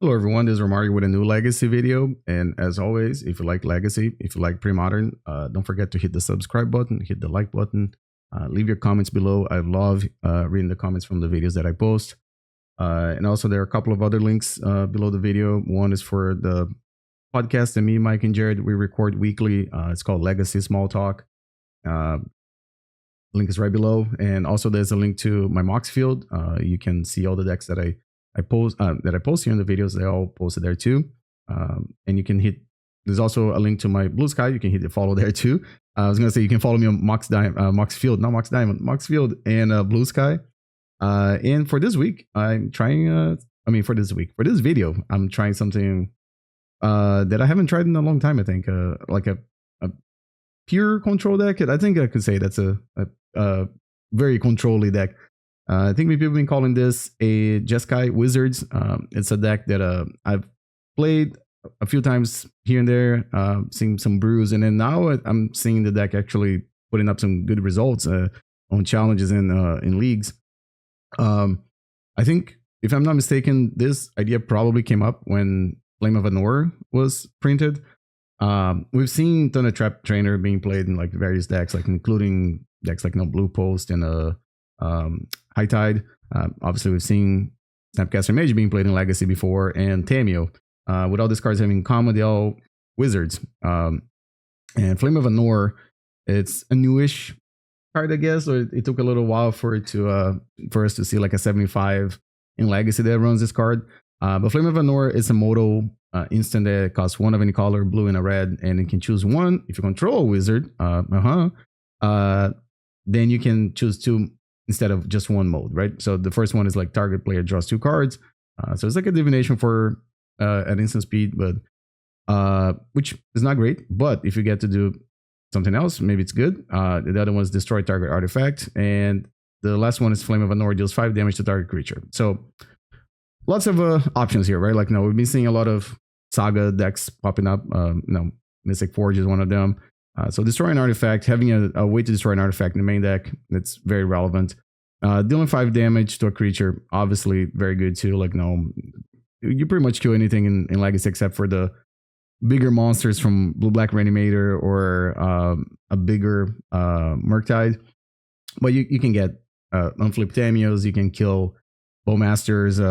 Hello everyone, this is Romario with a new Legacy video, and as always, if you like Legacy, if you like Pre-Modern, don't forget to hit the subscribe button, hit the like button, leave your comments below. I love reading the comments from the videos that I post. And also there are a couple of other links below the video. One is for the podcast that me, Mike, and Jared, we record weekly. It's called Legacy Small Talk. Link is right below. And also there's a link to my Mox field. You can see all the decks that I post here in the videos. They all posted there too, and you can hit. There's also a link to my Blue Sky. You can hit the follow there too. I was gonna say you can follow me on Mox Field, not Mox Diamond, Mox Field and Blue Sky. And for this week, I'm trying. For this video, I'm trying something that I haven't tried in a long time. I think like a pure control deck. I think I could say that's a very control-y deck. I think people have been calling this a Jeskai Wizards. It's a deck that I've played a few times here and there, seeing some brews, and then now I'm seeing the deck actually putting up some good results on challenges in leagues. I think, if I'm not mistaken, this idea probably came up when Flame of Anor was printed. We've seen Thundertrap Trainer being played in like various decks, like including decks like Blue Post and High Tide. Obviously, we've seen Snapcaster Mage being played in Legacy before, and Tamiyo. With all these cards having in common, they all Wizards. And Flame of Anor, it's a newish card, I guess. Or it took a little while for it to for us to see like a 75 in Legacy that runs this card. But Flame of Anor is a modal instant that costs one of any color, blue and a red, and you can choose one. If you control a wizard, then you can choose two instead of just one mode, right? So the first one is like target player draws two cards. So it's like a divination for at instant speed, but which is not great. But if you get to do something else, maybe it's good. The other one is destroy target artifact, and the last one is Flame of Anor, deals 5 damage to target creature. So lots of options here, right? Like now we've been seeing a lot of Saga decks popping up. Mystic Forge is one of them. So destroy an artifact, having a way to destroy an artifact in the main deck, that's very relevant. Dealing 5 damage to a creature, obviously very good too. Like you pretty much kill anything in Legacy except for the bigger monsters from Blue-Black Reanimator or a bigger Murktide. But you can get unflipped Tamiyos, you can kill Bowmasters,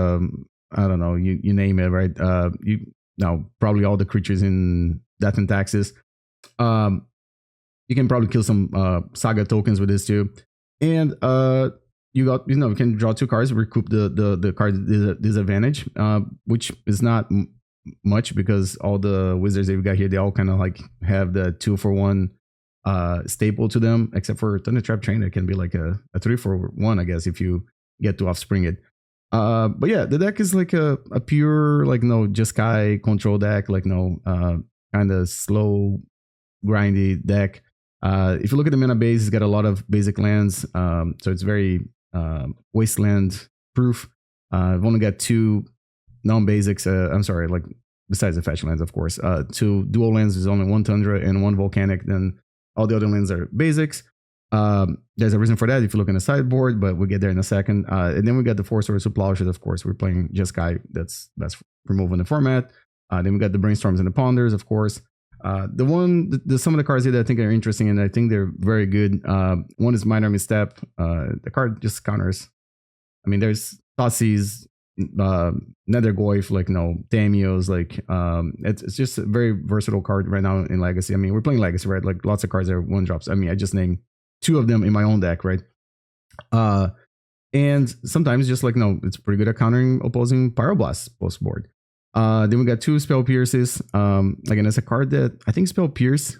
I don't know, you name it, right? Probably all the creatures in Death and Taxes. You can probably kill some Saga tokens with this too, and you can draw 2 cards, recoup the card disadvantage, which is not much because all the wizards that we got here, they all kind of like have the 2-for-1 staple to them, except for Thundertrap Trainer. It can be like a 3-for-1, I guess, if you get to offspring it. But yeah, the deck is like a pure Jeskai control deck, kind of slow, grindy deck. If you look at the mana base, it's got a lot of basic lands, so it's very wasteland proof. I've only got 2 non-basics. Besides the fetch lands, of course. 2 dual lands. There's only 1 Tundra and 1 Volcanic. Then all the other lands are basics. There's a reason for that if you look in the sideboard, but we'll get there in a second. And then we got the Force of Plowshares, of course. We're playing Jeskai. That's removed in the format. Then we got the Brainstorms and the Ponders, of course. Some of the cards here that I think are interesting and I think they're very good. One is Minor Misstep. The card just counters. I mean, there's Thoughtseize, Nethergoyf, Tamiyos, it's just a very versatile card right now in Legacy. I mean, we're playing Legacy, right? Like lots of cards are 1-drops. I mean, I just named 2 of them in my own deck, right? And sometimes just it's pretty good at countering opposing Pyroblast post board. Then we got 2 Spell Pierces. Again, it's a card that I think Spell Pierce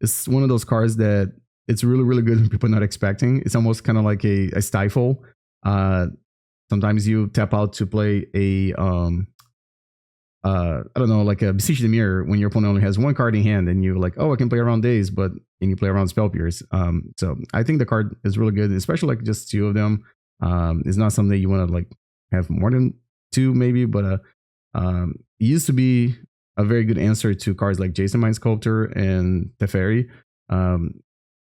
is one of those cards that it's really, really good when people are not expecting. It's almost kind of like a stifle. Sometimes you tap out to play a a Beseech the Mirror when your opponent only has 1 card in hand, and you're like, oh, I can play around Daze, and you play around Spell Pierce. So I think the card is really good, especially just 2 of them. It's not something that you want to have more than 2 maybe, but it used to be a very good answer to cards like Jace Mind Sculptor and Teferi.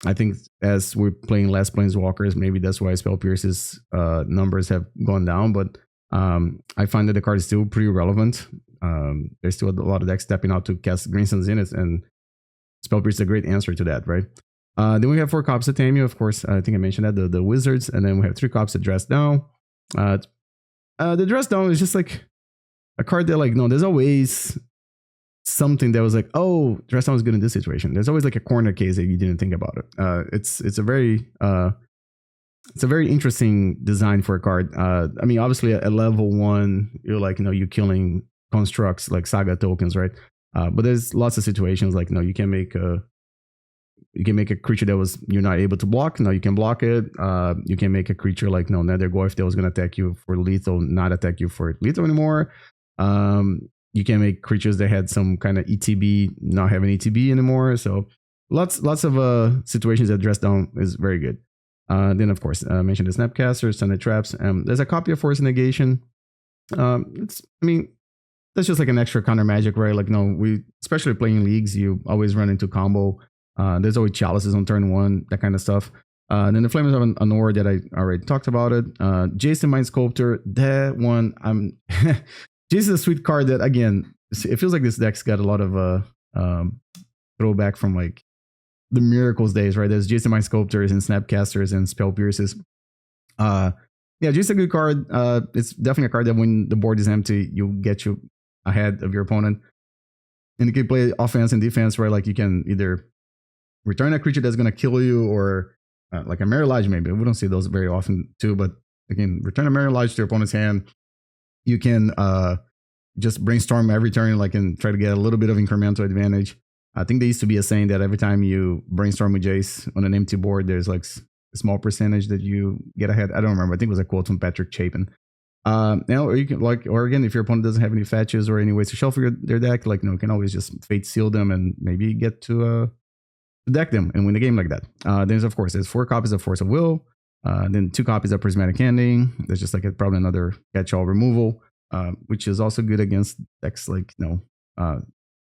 I think as we're playing less Planeswalkers, maybe that's why Spell Pierce's numbers have gone down. But I find that the card is still pretty relevant. There's still a lot of decks stepping out to cast Green Sun's in it, and Spellpierce is a great answer to that, right? Then we have 4 copies of Tamiyo, of course. I think I mentioned that, the Wizards, and then we have 3 copies of Dress Down. The Dress Down is just like a card that, like, no, there's always something that was like, oh, Dress Down is good in this situation. There's always like a corner case that you didn't think about it. It's a very interesting design for a card. I mean, obviously at level 1, you're like, you're killing constructs like Saga tokens, right? But there's lots of situations like, you can make a creature that you're not able to block. Now you can block it. You can make a creature like Nethergoyf that was going to attack you for lethal, not attack you for lethal anymore. You can make creatures that had some kind of ETB not have an ETB anymore. So lots of situations that Dress Down is very good. Then of course I mentioned the Snapcasters, Thundertraps. There's a copy of Force of Negation. That's just like an extra counter magic, right? Like, we especially playing leagues, you always run into combo. There's always chalices on turn 1, that kind of stuff. Then the Flame of Anor that I already talked about it. Jace the Mind Sculptor, that one, Jace is a sweet card that, again, it feels like this deck's got a lot of throwback from like the Miracles days, right? There's Jace the Mind Sculptors and Snapcasters and Spell Pierces. Yeah, Jace a good card. It's definitely a card that when the board is empty, you'll get you ahead of your opponent. And you can play offense and defense, right? Like you can either return a creature that's going to kill you, or like a Mirage maybe. We don't see those very often too, but again, return a Mirage to your opponent's hand. You can just brainstorm every turn, like, and try to get a little bit of incremental advantage. I think there used to be a saying that every time you brainstorm with Jace on an empty board, there's like a small percentage that you get ahead. I don't remember. I think it was a quote from Patrick Chapin. Or you can, like, or again, if your opponent doesn't have any fetches or any ways to shuffle their deck, like, you can always just Fate Seal them and maybe get to deck them and win the game like that. There's 4 copies of Force of Will, then 2 copies of Prismatic Ending. There's just like probably another catch-all removal, which is also good against decks like,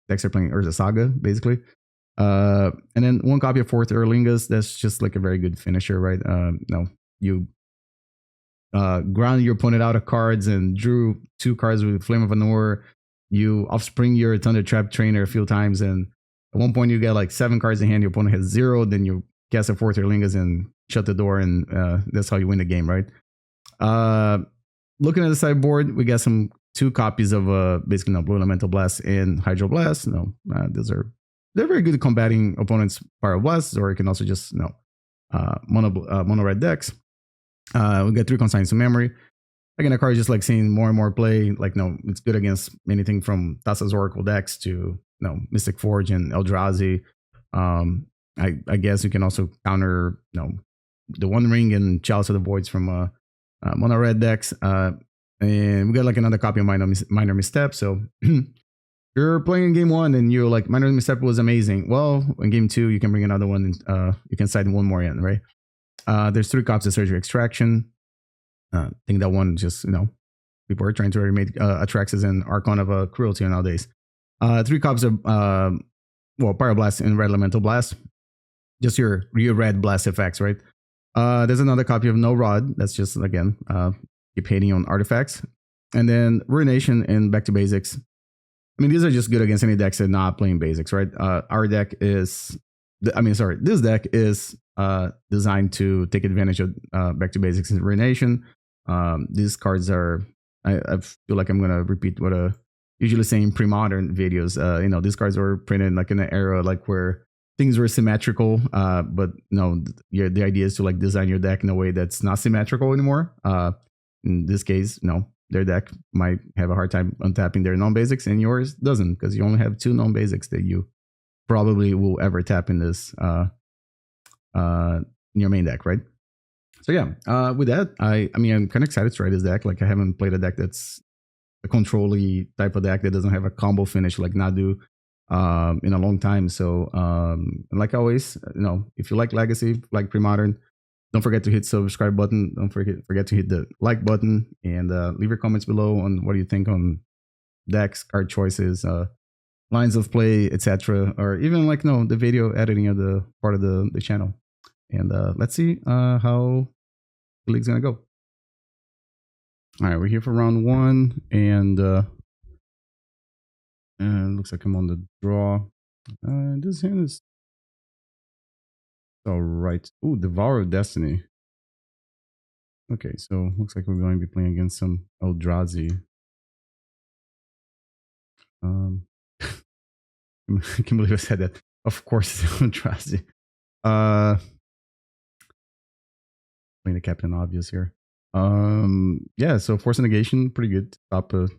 decks are playing Urza Saga, basically. And then 1 copy of Forth Eorlingas. That's just like a very good finisher, right? You ground your opponent out of cards and drew 2 cards with Flame of Anor. You offspring your Thundertrap Trainer a few times, and at one point you get like 7 cards in hand, your opponent has 0, then you cast a Forth Eorlingas and shut the door, and that's how you win the game, right? Looking at the sideboard, we got 2 copies of basically Blue Elemental Blast and Hydroblast. They're very good at combating opponents' Pyroblasts, or you can also just mono red decks. We got 3 Consigns to Memory. Again, a card is just like seeing more and more play. Like, it's good against anything from Thassa's Oracle decks to Mystic Forge and Eldrazi. I guess you can also counter the One Ring and Chalice of the Voids from mono red decks. And we got like another copy of Minor Misstep. So you're playing in game 1 and you're like, Minor Misstep was amazing. Well, in game 2, you can bring another one and you can side 1 more in, right? There's 3 copies of Surgery Extraction. I think that one just, people are trying to remake Atraxas and Archon of Cruelty nowadays. 3 copies of, Pyroblast and Red Elemental Blast. Just your red blast effects, right? There's another copy of Null Rod. That's just, again, keep hating on artifacts. And then Ruination and Back to Basics. I mean, these are just good against any decks that are not playing basics, right? This deck is designed to take advantage of Back to Basics and Ruination. These cards are, I feel like I'm going to repeat what I usually say in pre-modern videos. These cards were printed like in an era like where things were symmetrical, but the idea is to like design your deck in a way that's not symmetrical anymore. In this case, their deck might have a hard time untapping their non-basics, and yours doesn't, because you only have 2 non-basics that you probably will ever tap in this in your main deck, right? So yeah, with that, I'm kind of excited to try this deck. Like, I haven't played a deck that's a control-y type of deck that doesn't have a combo finish like Nadu in a long time. So like always, if you like Legacy, like Pre-Modern, don't forget to hit the subscribe button. Don't forget to hit the like button, and leave your comments below on what you think on decks, card choices, lines of play, etc., or even like the video editing of the part of the channel. And let's see how the league's gonna go. All right, we're here for round one, and looks like I'm on the draw. This hand is all right. Ooh, Devourer of Destiny. Okay, so looks like we're going to be playing against some Eldrazi. I can't believe I said that. Of course, it's Eldrazi. Playing the Captain Obvious here. Yeah, so Force of Negation, pretty good. Top of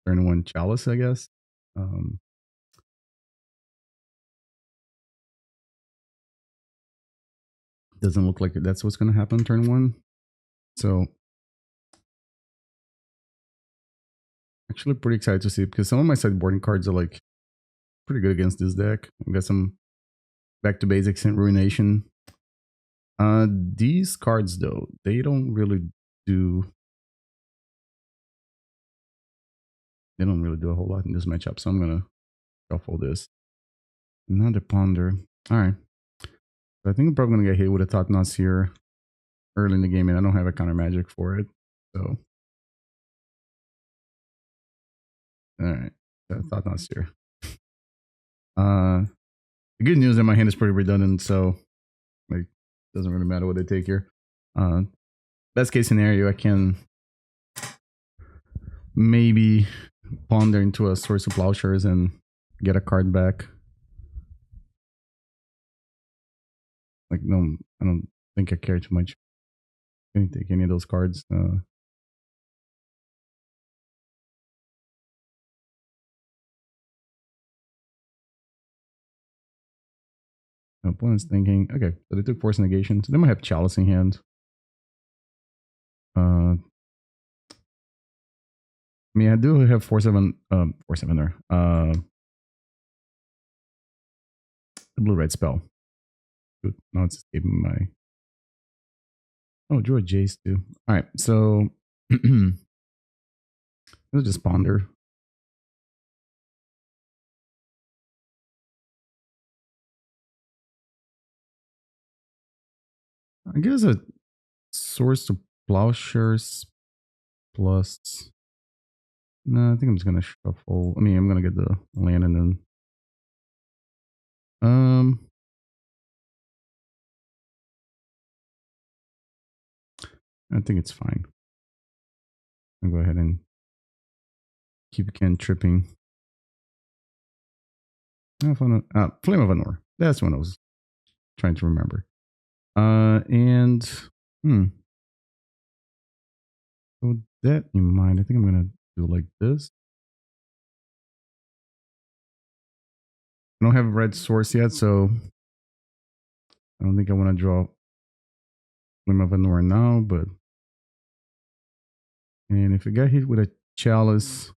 turn one Chalice, I guess. Doesn't look like that's what's going to happen turn one. So actually pretty excited to see it because some of my sideboarding cards are like pretty good against this deck. I've got some back to basics and Ruination. These cards though, they don't really do a whole lot in this matchup. So I'm gonna shuffle this. Another Ponder. Alright. So I think I'm probably gonna get hit with a Thought-Knots here early in the game, and I don't have a counter magic for it. So alright. Thought-Knots here. The good news is that my hand is pretty redundant, so like doesn't really matter what I take here. Best case scenario, I can maybe ponder into a Source of Plowshares and get a card back. Like, no, I don't think I care too much. I can't take any of those cards. My opponent's thinking, okay, so they took Force Negation, so they might have Chalice in hand. I mean, I do have Force of Anor. The blue-red spell. Good. Now it's escaping my... Oh, drew a Jace too. Alright, so... let's just ponder. I guess a Source of Plowshares plus... No, I think I'm just gonna shuffle. I mean, I'm gonna get the land and then... I think it's fine. I'll go ahead and keep tripping. Flame of Anor. That's what I was trying to remember. And so with that in mind, I think I'm gonna do like this. I don't have a red source yet, so I don't think I want to draw Flame of Anor now, but and if I got hit with a Chalice,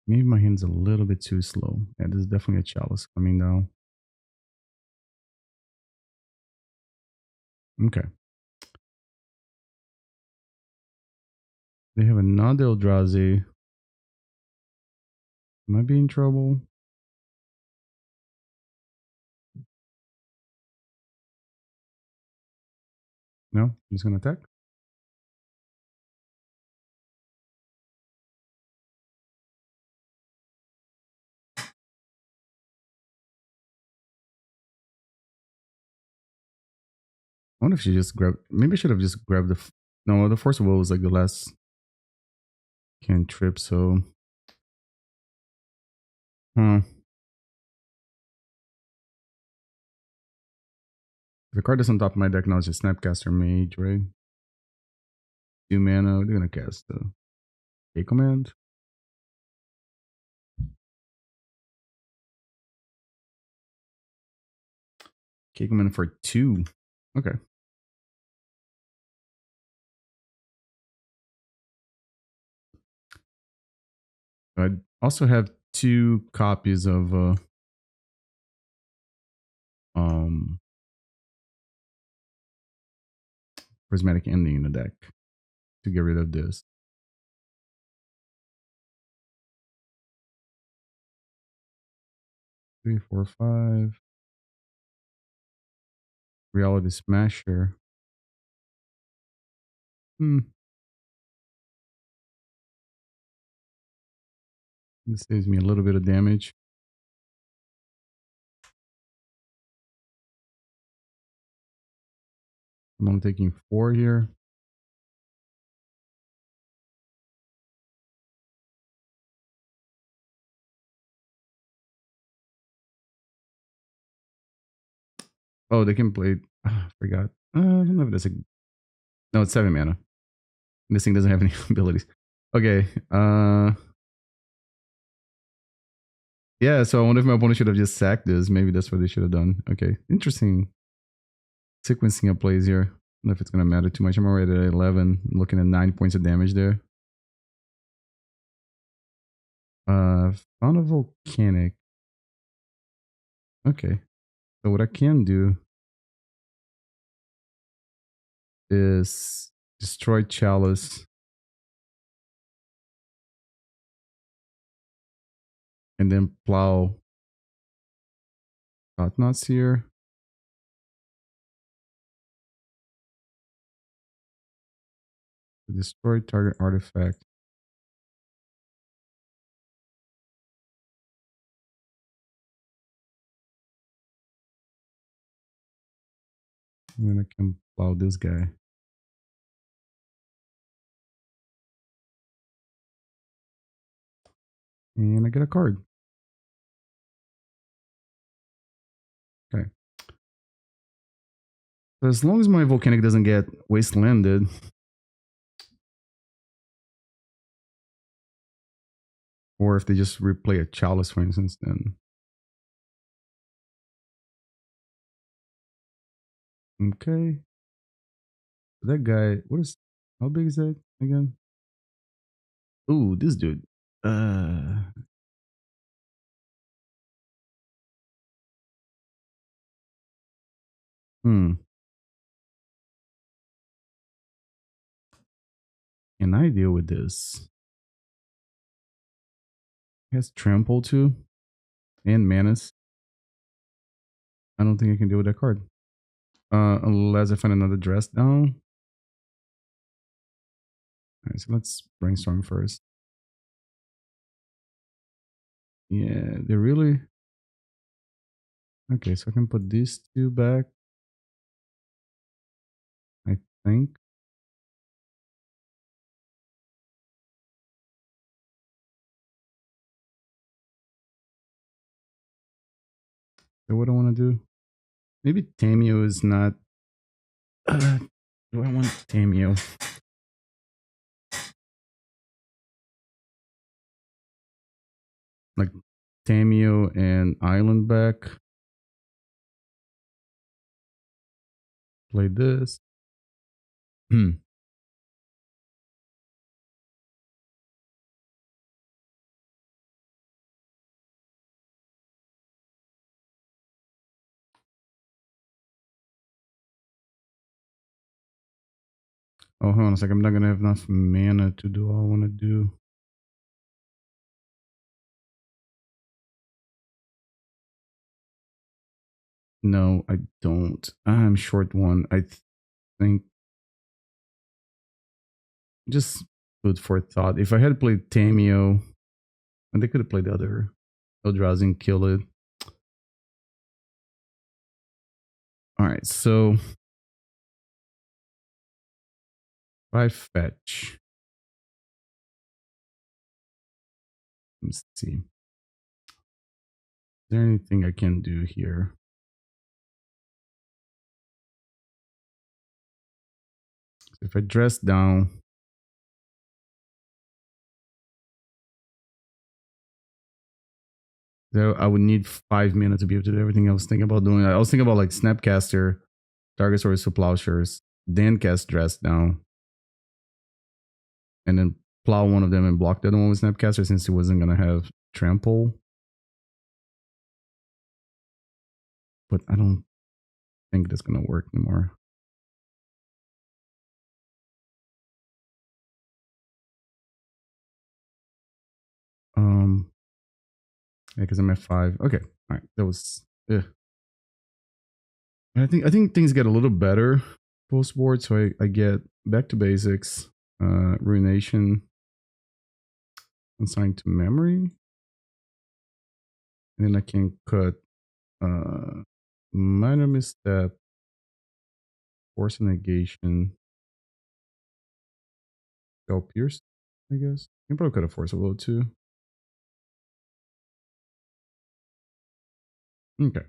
maybe my hand's a little bit too slow. Yeah, there's definitely a Chalice coming down. Okay. They have another Eldrazi. Am I be in trouble? No? He's gonna attack? I wonder if she just grabbed... Maybe I should have just grabbed the... No, the Force of Will was like the last cantrip, so... The card that's on top of my deck now is just Snapcaster Mage, right? 2 mana. We're gonna cast the K command. K command for 2. Okay. I also have 2 copies of Prismatic Ending in the deck to get rid of this. Three, 4, 5. Reality Smasher. This saves me a little bit of damage. I'm only taking 4 here. Oh, they can play. I forgot. I don't know if that's a. No, it's 7 mana. This thing doesn't have any abilities. Okay. Yeah, so I wonder if my opponent should have just sacked this. Maybe that's what they should have done. Okay. Interesting sequencing of plays here. I don't know if it's going to matter too much. I'm already at 11. I'm looking at 9 points of damage there. Found a Volcanic. Okay. So what I can do is destroy Chalice. And then plow Thought-Knots here. Destroy target artifact. And then I can plow this guy. And I get a card. Okay. So as long as my Volcanic doesn't get wastelanded, or if they just replay a Chalice, for instance, then okay. That guy, how big is that again? Ooh, this dude. Hmm. Can I deal with this? He has Trample too. And Manus. I don't think I can deal with that card. Unless I find another dress down. Alright, so let's brainstorm first. Yeah, they really. Okay, so I can put these two back. I think. So what I want to do? Maybe Tamiyo is not. Do I want Tamiyo? Like Tamiyo and Island back. Play this. Oh, hold on a second. I'm not going to have enough mana to do all I want to do. No, I don't. I'm short one. I think just food for thought. If I had played Tamiyo, and they could have played the other Eldrazi and kill it. All right, so 5 fetch. Let's see. Is there anything I can do here? If I dress down, I would need 5 minutes to be able to do everything I was thinking about doing. I was thinking about like Snapcaster, target source to Plowshares, then cast dress down, and then plow one of them and block the other one with Snapcaster since it wasn't gonna have trample. But I don't think that's gonna work anymore. Yeah, because I'm at 5. Okay, all right, that was. I think things get a little better post board, so I get back to basics, ruination, consigned to memory, and then I can cut minor misstep, force of negation, spell pierce, I guess. You can probably cut a force of will too. Okay.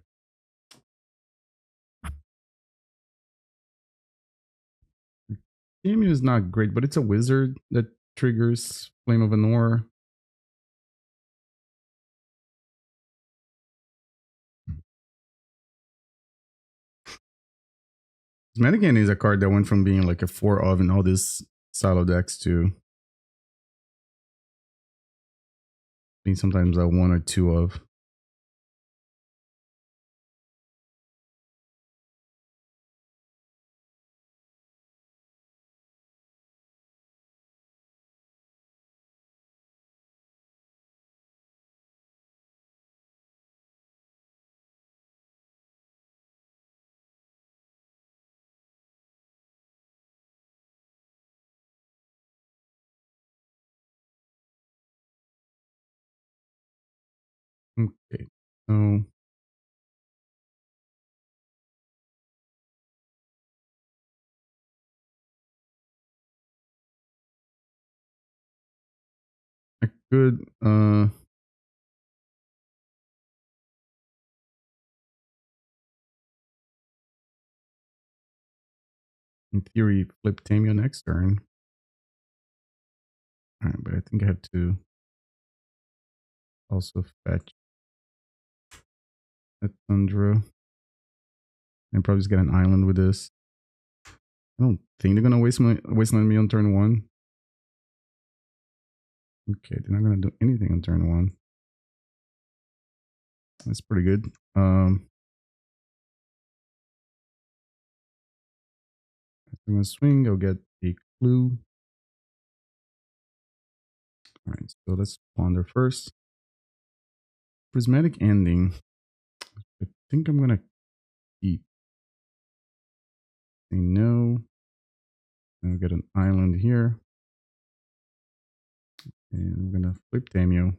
Tamiyo is not great, but it's a wizard that triggers Flame of Anor. Prismatic Ending is a card that went from being like a 4 of in all these silo decks to being sometimes a 1 or 2 of. Okay, so I could in theory flip Tamiyo next turn. Alright, but I think I have to also fetch a Tundra. And probably just get an island with this. I don't think they're gonna wasteland me on turn 1. Okay, they're not gonna do anything on turn 1. That's pretty good. I'm gonna swing, I'll get a clue. Alright, so let's ponder first. Prismatic Ending. I think I'm gonna keep. Say no. I'll get an island here. And I'm gonna flip Tamiyo.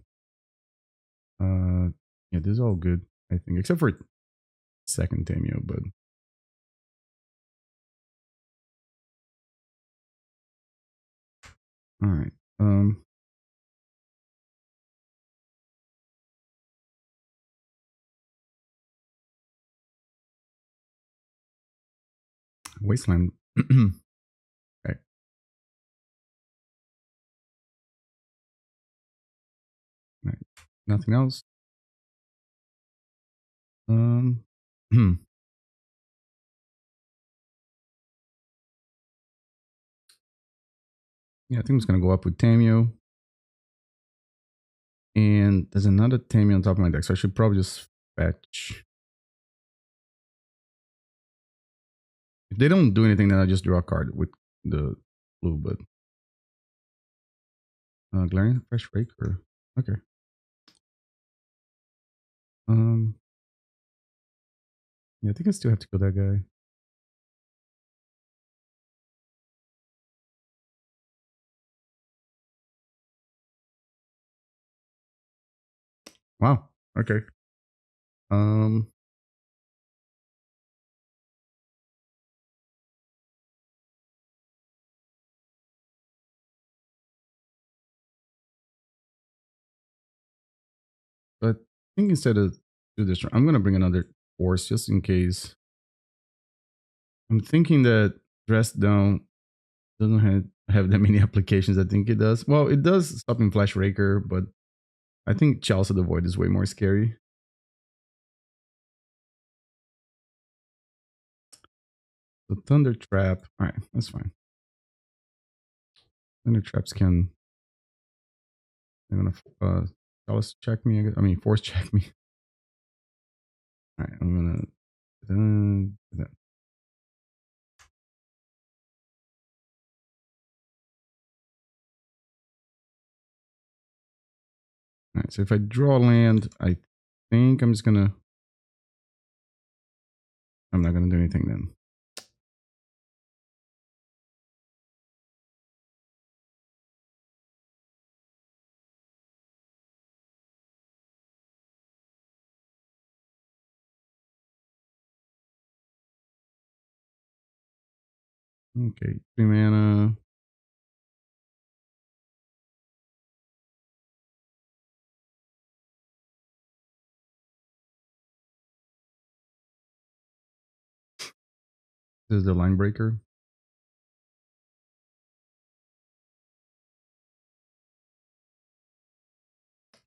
Yeah, this is all good, I think, except for second Tamiyo, but all right. Wasteland. Okay. Right. Nothing else. Yeah, I think I'm just gonna go up with Tamiyo. And there's another Tamiyo on top of my deck, so I should probably just fetch. If they don't do anything, then I just draw a card with the blue, but Glaring Fresh Raker. Okay. Yeah, I think I still have to kill that guy. Wow. Okay. But I think instead of do this, I'm gonna bring another force just in case. I'm thinking that Dress Down doesn't have that many applications. I think it does. Well, it does stop in Flash Raker, but I think Chalice of the Void is way more scary. The Thundertrap. Alright, that's fine. Thundertraps can. They're gonna Chalice check me, I guess. I mean, force check me. Alright, I'm gonna do that. Alright, so if I draw land, I think I'm just gonna. I'm not gonna do anything then. Okay, 3 mana. This is the line breaker.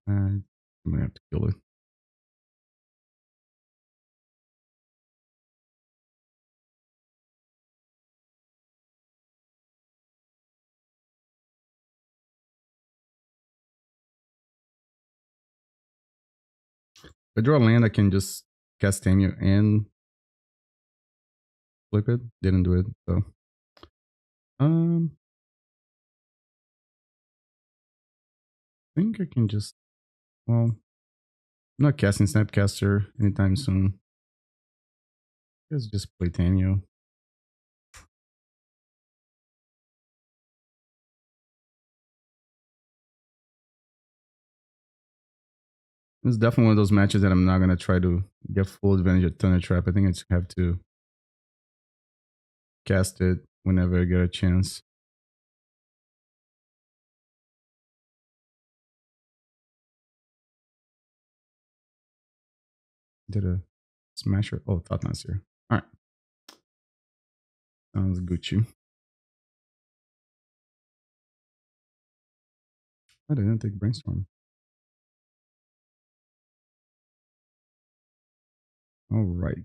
I'm gonna have to kill it. If I draw a land, I can just cast Tamiyo and flip it. Didn't do it, so. I think I can just, well, I'm not casting Snapcaster anytime soon. Let's just play Tamiyo. It's definitely one of those matches that I'm not gonna try to get full advantage of Thundertrap. I think I just have to cast it whenever I get a chance. Did a smasher? Oh, Thought Master. All right, sounds Gucci. I didn't take Brainstorm. All right.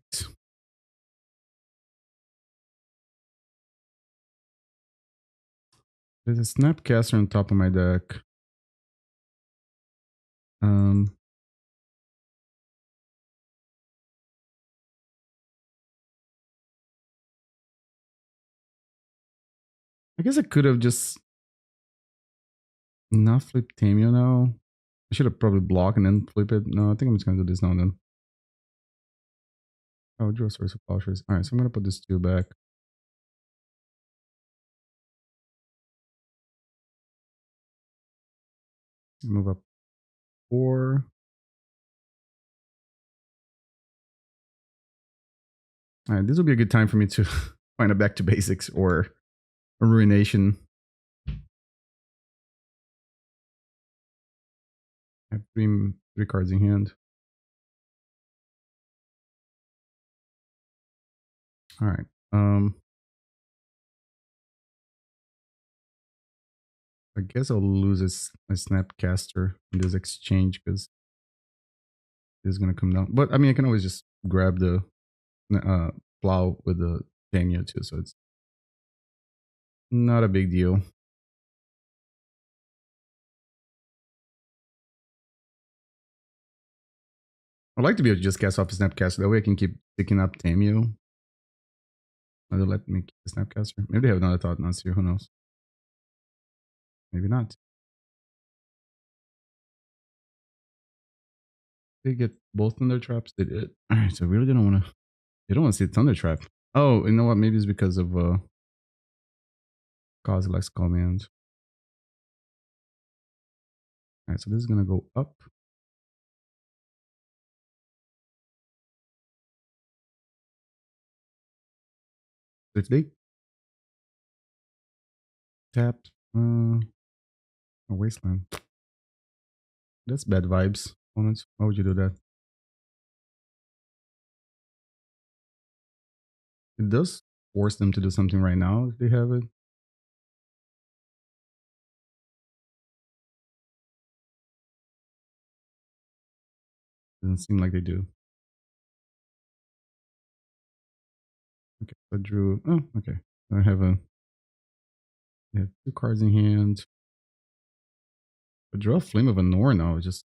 There's a Snapcaster on top of my deck. I guess I could have just not flipped Tamiyo now. I should have probably blocked and then flip it. No, I think I'm just gonna do this now and then. Oh, draw source of Plowshares. All right, so I'm gonna put this 2 back. Move up 4. All right, this will be a good time for me to find a back to basics or a ruination. I have 3 cards in hand. All right. I guess I'll lose a Snapcaster in this exchange because this is gonna come down. But I mean, I can always just grab the plow with the Tamiyo too, so it's not a big deal. I'd like to be able to just cast off a Snapcaster. That way I can keep picking up Tamiyo. Or they let me keep the Snapcaster. Maybe they have another Thought Master, who knows? Maybe not. They get both Thundertraps. They did. Alright, so I really didn't want to. They don't want to see Thundertrap. Oh, you know what? Maybe it's because of Kozilek's command. Alright, so this is gonna go up. If they tapped a wasteland. That's bad vibes, opponents. Why would you do that? It does force them to do something right now if they have it. Doesn't seem like they do. Okay, I drew. Oh, okay. I have 2 cards in hand. I draw a Flame of Anor now, just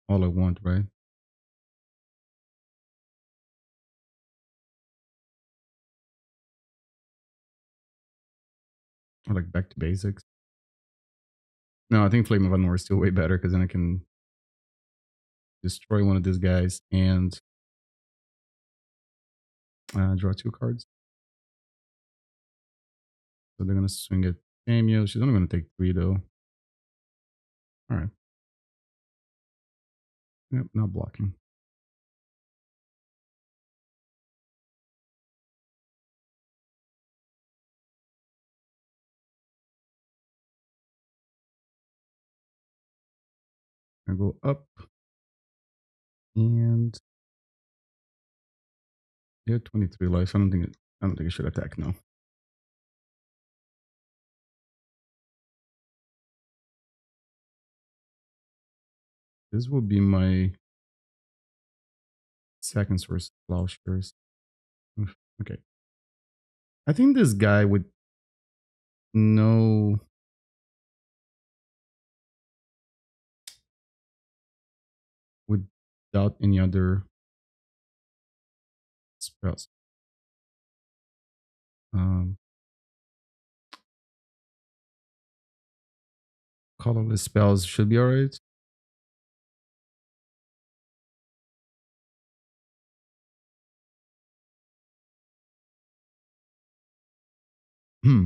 all I want, right? Or like back to basics. No, I think Flame of Anor is still way better because then I can destroy one of these guys and Draw 2 cards. So they're gonna swing at Tamiyo. She's only gonna take 3 though. Alright. Yep, not blocking. I go up. And yeah, 23 life. I don't think it should attack now. This will be my second source, Plowshares. Okay. I think this guy would know without any other spells. Colorless spells should be alright. Hmm.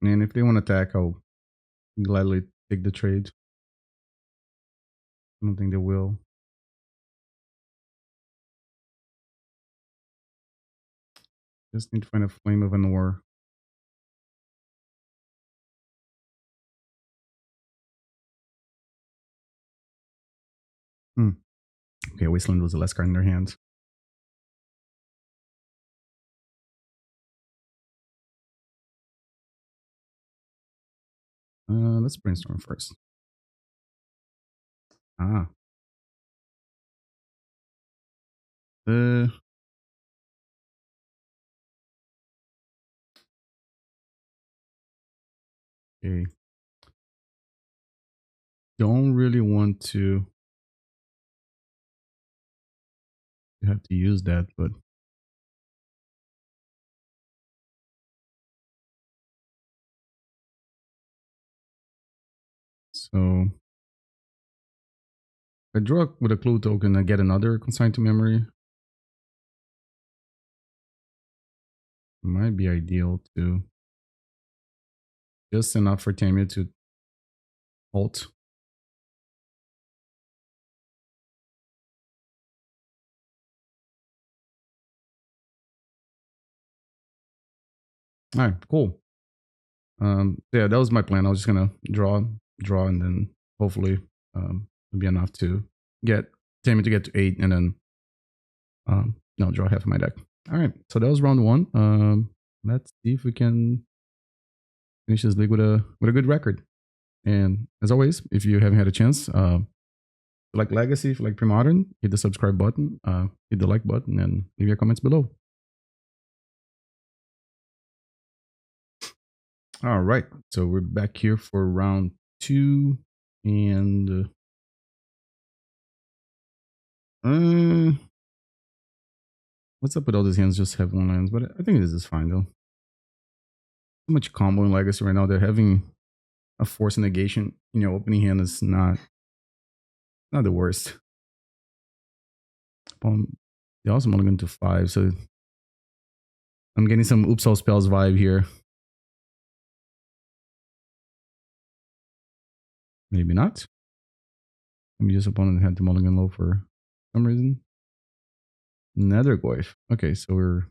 And if they want to attack, I'll gladly take the trade. I don't think they will. Just need to find a Flame of Anor. Okay, Wasteland was the last card in their hand. Let's brainstorm first. Ah. Okay. Don't really want to have to use that, but so I draw with a clue token, I get another consign to memory. Might be ideal to just enough for Tamiyo to halt. All right, cool. Yeah, that was my plan. I was just gonna draw, and then hopefully it'll be enough to get Tamiyo to get to 8, and then no, draw half of my deck. All right, so that was round 1. Let's see if we can finish this league with a good record. And as always, if you haven't had a chance, if you like Legacy, if you like Pre-Modern, hit the subscribe button, hit the like button, and leave your comments below. All right, so we're back here for round 2, and what's up with all these hands just have 1 lands? But I think this is fine though. So much combo in Legacy right now. They're having a Force of Negation in your opening hand is not the worst. They also mulligan to 5, so I'm getting some Oops All Spells vibe here. Maybe not. Maybe just opponent had to mulligan low for some reason. Nethergoyf. Okay, so we're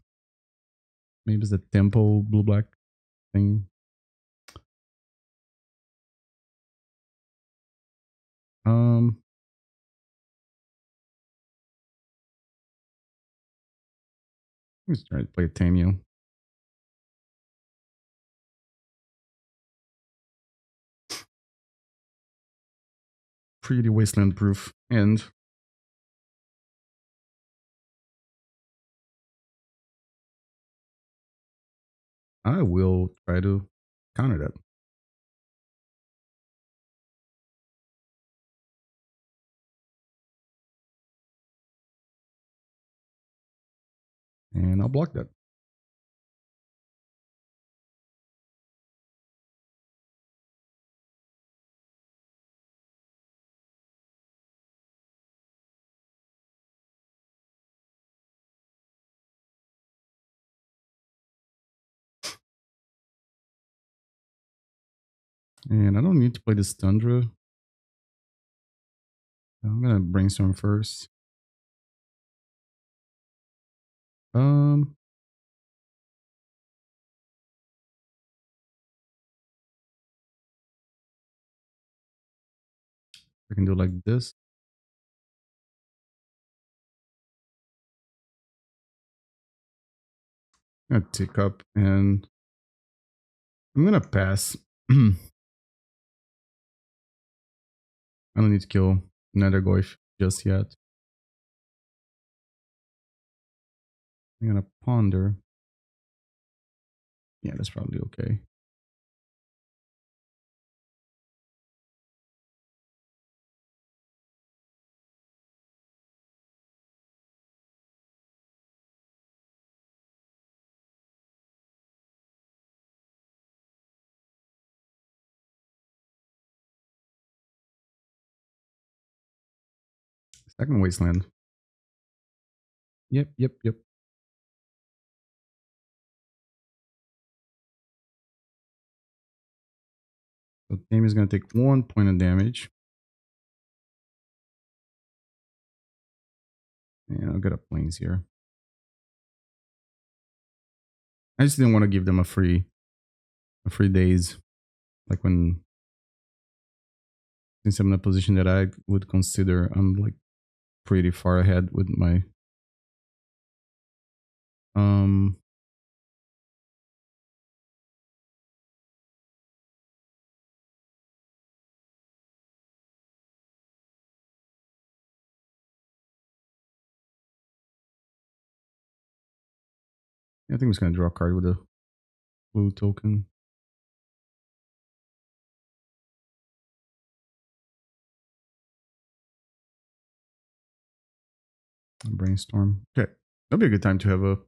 maybe it's the tempo blue black thing. Let's try to play a Tamiyo. Pretty wasteland proof, and I will try to counter that. And I'll block that. And I don't need to play this Tundra. I'm gonna Brainstorm first. I can do it like this. I'm gonna tick up and I'm gonna pass. I don't need to kill Nethergoyf just yet. I'm gonna ponder. Yeah, that's probably okay. Second Wasteland. Yep. So Tamiyo is gonna take 1 point of damage. And I'll get up Plains here. I just didn't want to give them a free days. Like when, since I'm in a position that I would consider I'm like pretty far ahead with my I think I'm just gonna draw a card with a blue token. Brainstorm. Okay. That'd be a good time to have a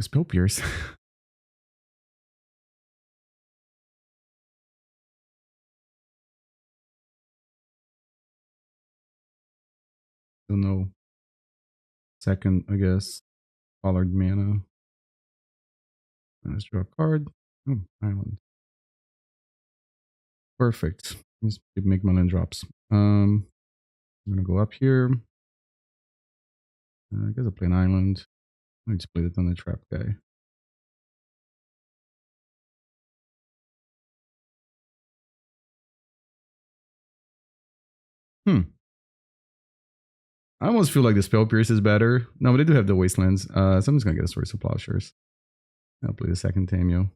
Spell Pierce. Don't know. Second, I guess. Colored mana. Let's draw a card. Oh, island. Perfect. Just make my land drops. I'm gonna go up here. I guess I'll play an island. I just play the Thundertrap guy. I almost feel like the Spell Pierce is better. No, but they do have the Wastelands. So I'm just gonna get a Source of Plowshares. I'll play the second Tamiyo.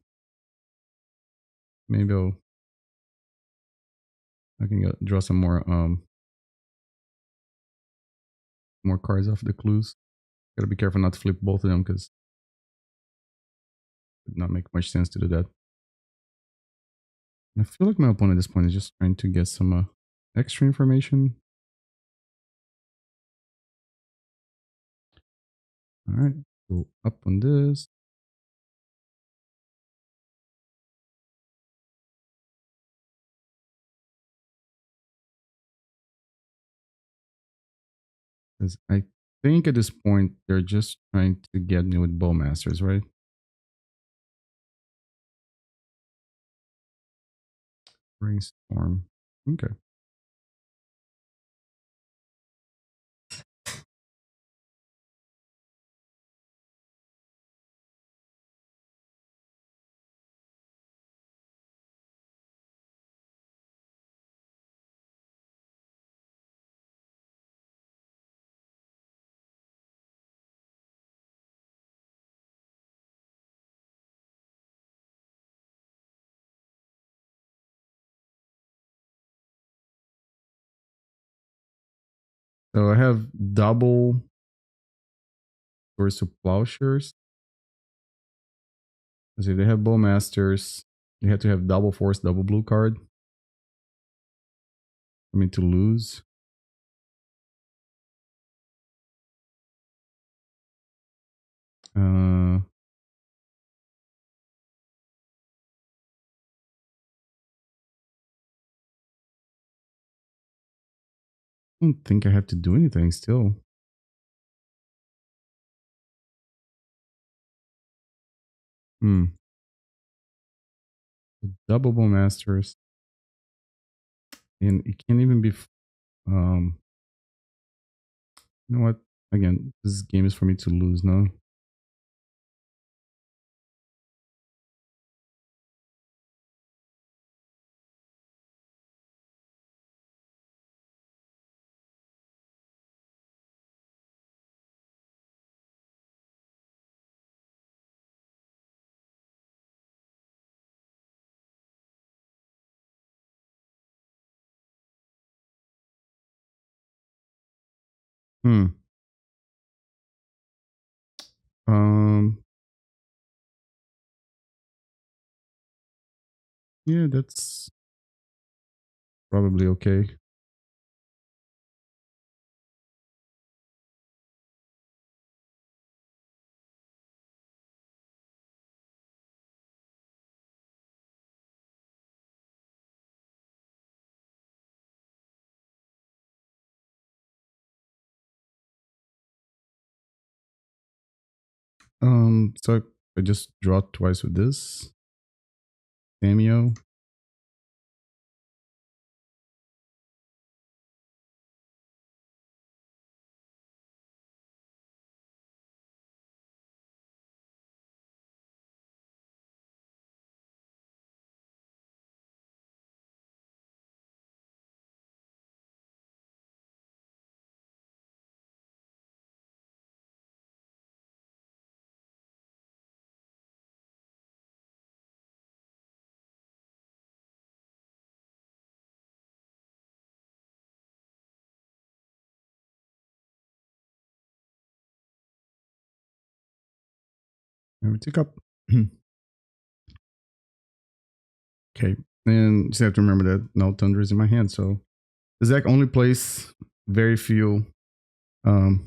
Maybe I can draw some more cards off the clues. Gotta be careful not to flip both of them because it would not make much sense to do that. I feel like my opponent at this point is just trying to get some extra information. Alright, go up on this. Because I think at this point they're just trying to get me with Bowmasters, right? Brainstorm. Okay. So I have double Force of Plowshares. Because if they have Bowmasters, they have to have double force, double blue card for me to lose. I don't think I have to do anything still. Double Bow Masters. And it can't even be. You know what? Again, this game is for me to lose now. Hmm. Um. Yeah, that's probably okay. So I just draw twice with this. Tamiyo. And we take up. Okay. And just have to remember that no Tundra is in my hand. So the deck only plays very few. Not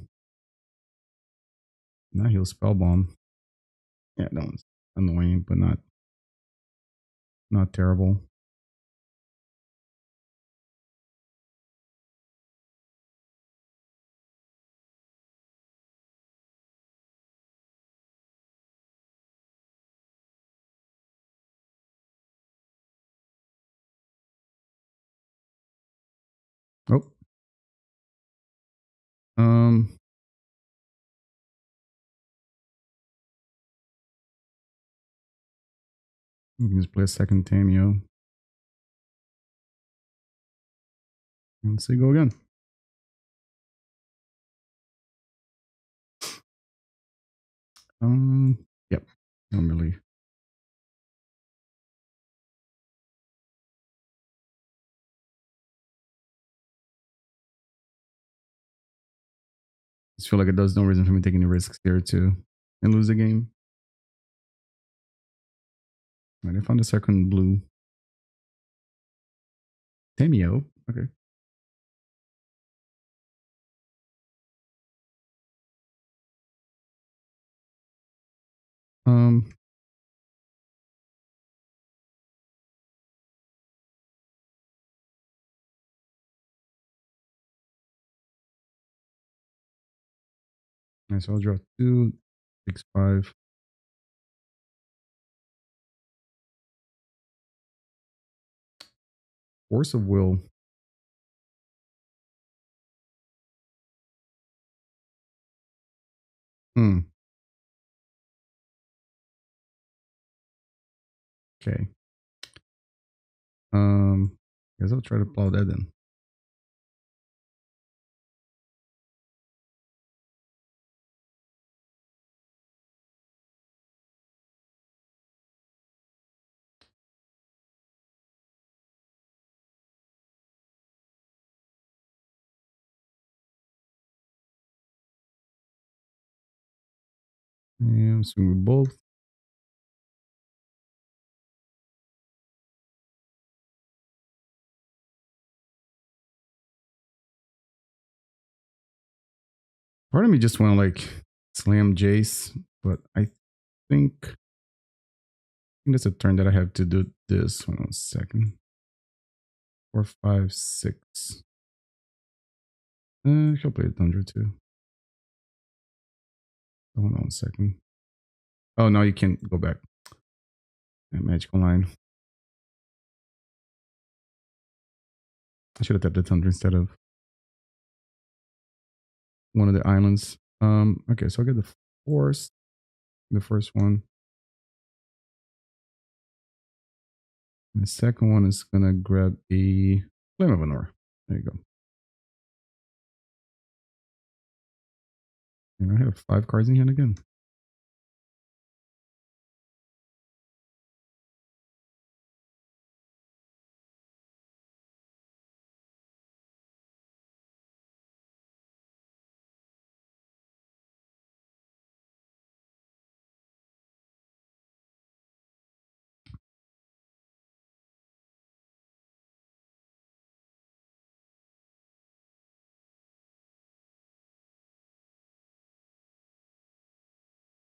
heal spell bomb. Yeah, that one's annoying, but not terrible. Oh. Um. You can just play a second Tamiyo. And say go again. Yep. Normally. Just feel like it does no reason for me taking any risks here too and lose the game. Right, I found a second blue. Tamiyo. Okay. Um. Nice. So I'll draw 2, 6, 5. Force of Will. Hmm. Okay. Guess I'll try to plow that in. Yeah, swing with both. Part of me just want to like slam Jace, but I think that's a turn that I have to do this. Hold on a second. 4, 5, 6. She'll play Tundra too. Hold on a second. Oh, no, you can't go back. That magical line. I should have tapped the Tundra instead of one of the islands. Okay, so I'll get the Force, the first one. And the second one is gonna grab a Flame of Anor. There you go. And I have 5 cards in hand again.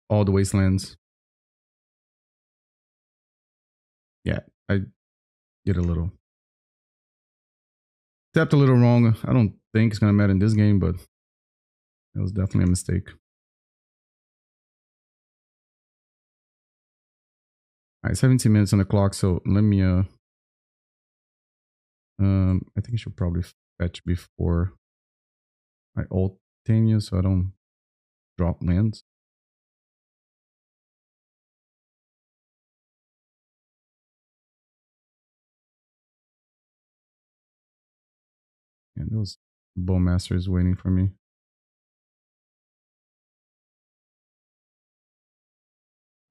All the wastelands. Yeah, I did a little. Tapped a little wrong. I don't think it's gonna matter in this game, but it was definitely a mistake. All right, 17 minutes on the clock, so let me I think I should probably fetch before I ult Tamiyo so I don't drop lands. And those Bowmasters waiting for me.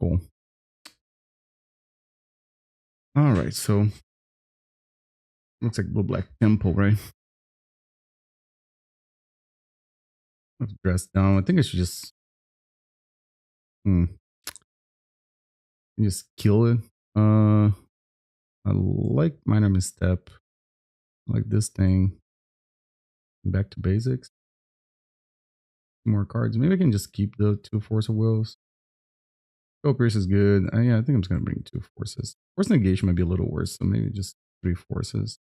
Cool. All right, so looks like blue black temple, right? Let's dress down. I think I should just just kill it. I like Minor Misstep. I like this thing. Back to basics. More cards. Maybe I can just keep the 2 Force of Wills. Sculptor is good. Yeah, I think I'm just gonna bring 2 forces. Force Negation might be a little worse, so maybe just 3 forces.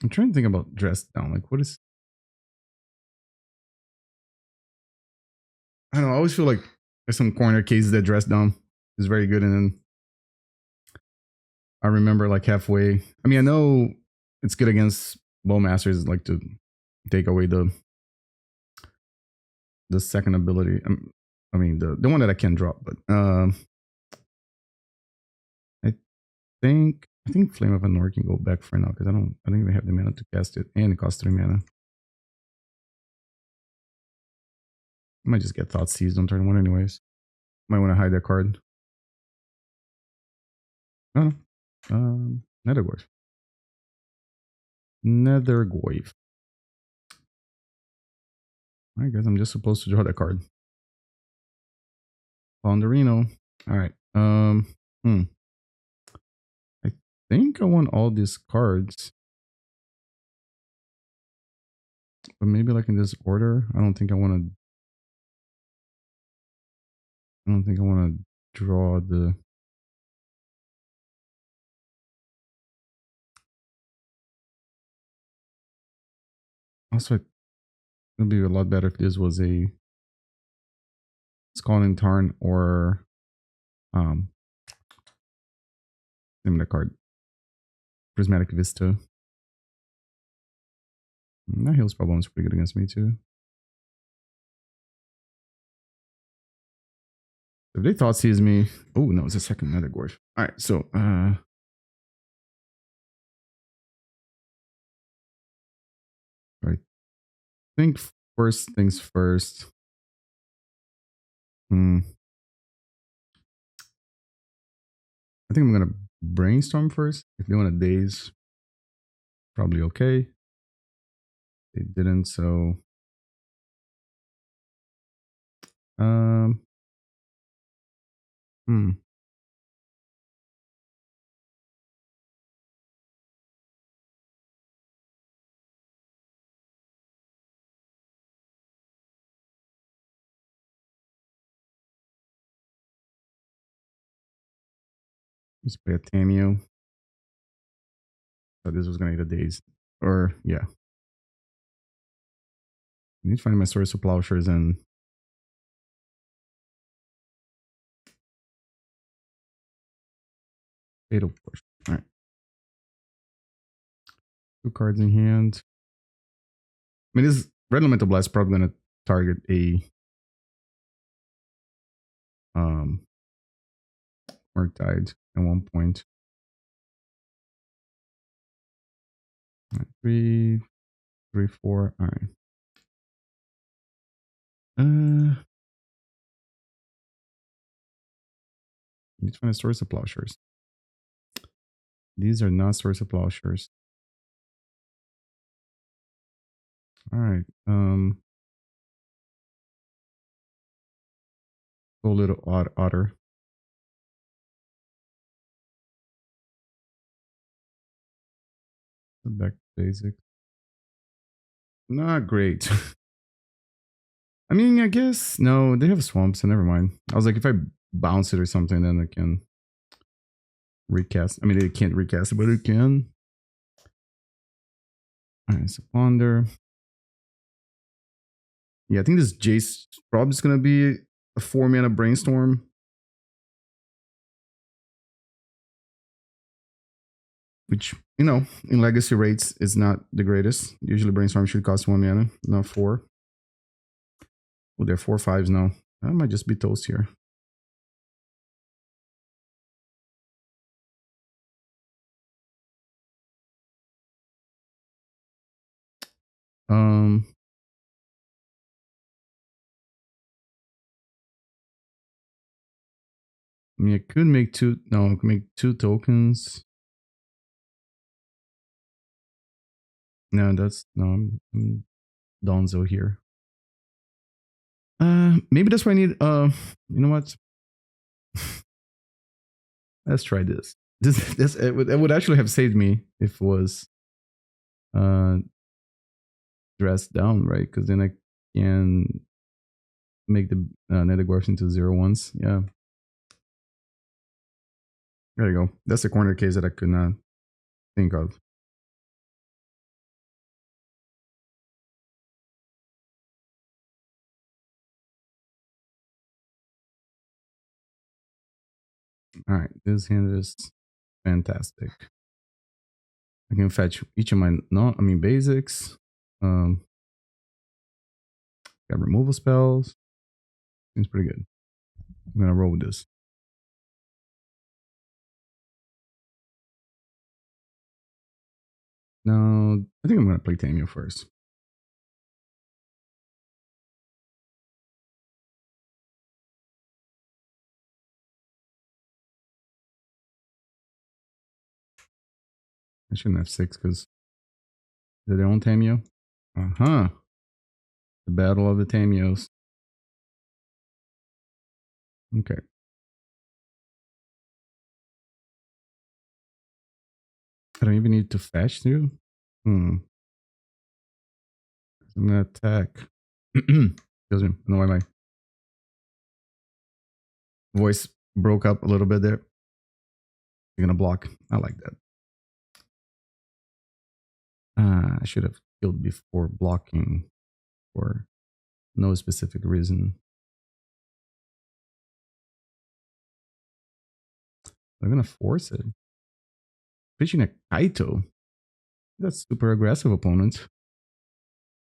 I'm trying to think about dress down. Like, what is? I don't know. I always feel like there's some corner cases that dress down is very good, and then I remember like halfway. I mean, I know it's good against Bowmasters, like to take away the second ability. I mean, the one that I can drop, but I think Flame of Anor can go back for now because I don't even have the mana to cast it, and it costs 3 mana. I might just get Thought Seized on turn 1 anyways. Might want to hide that card. Oh no. Nethergoyf. Nethergoyf. I guess I'm just supposed to draw that card. Ponderino. Alright. I think I want all these cards. But maybe like in this order. I don't think I want to draw the also it would be a lot better if this was a Scalding Tarn or name of the card. Prismatic Vista. That heals problem is pretty good against me too. If they Thought Seize me, oh no, it's a second Nethergoyf. All right, so I think first things first. I think I'm gonna Brainstorm first. If they want to daze, probably okay. They didn't, so Let's play a Tamiyo. So this was gonna eat a daze. Or yeah. I need to find my source of Plowshares and Fatal Push. Alright. 2 cards in hand. I mean, this Red Elemental Blast is probably gonna target a Murktide at one point. 3, 3, 4. Alright. Need to find a source of Plowshares. These are not source of Plowshares. Alright. Go a little otter. Back to basics. Not great. I mean, I guess no, they have swamps, so never mind. I was like, if I bounce it or something, then I can recast. I mean, it can't recast it, but it can. Alright, so ponder. Yeah, I think this Jace probably is gonna be a 4-mana Brainstorm. Which, you know, in legacy rates is not the greatest. Usually Brainstorm should cost 1 mana, not 4. Oh, they're 4/5s now. I might just be toast here. I mean, I could make 2. No, I could make 2 tokens. No, that's no. I'm Donzo here. Maybe that's why I need. You know what? Let's try this. This it would actually have saved me if it was dressed down, right? Because then I can make the Nethergorfs into 0/1s. Yeah. There you go. That's a corner case that I could not think of. All right, this hand is fantastic. I can fetch each of my basics. Got removal spells. Seems pretty good. I'm gonna roll with this. No, I think I'm gonna play Tamiyo first. I shouldn't have 6 because they're their own Tamiyo. The battle of the Tamiyos. Okay. I don't even need to fetch too. I'm gonna attack. Excuse me. I know why my voice broke up a little bit there. You're gonna block. I like that. I should have killed before blocking for no specific reason. I'm gonna force it. Pitching a Kaito. That's super aggressive opponent.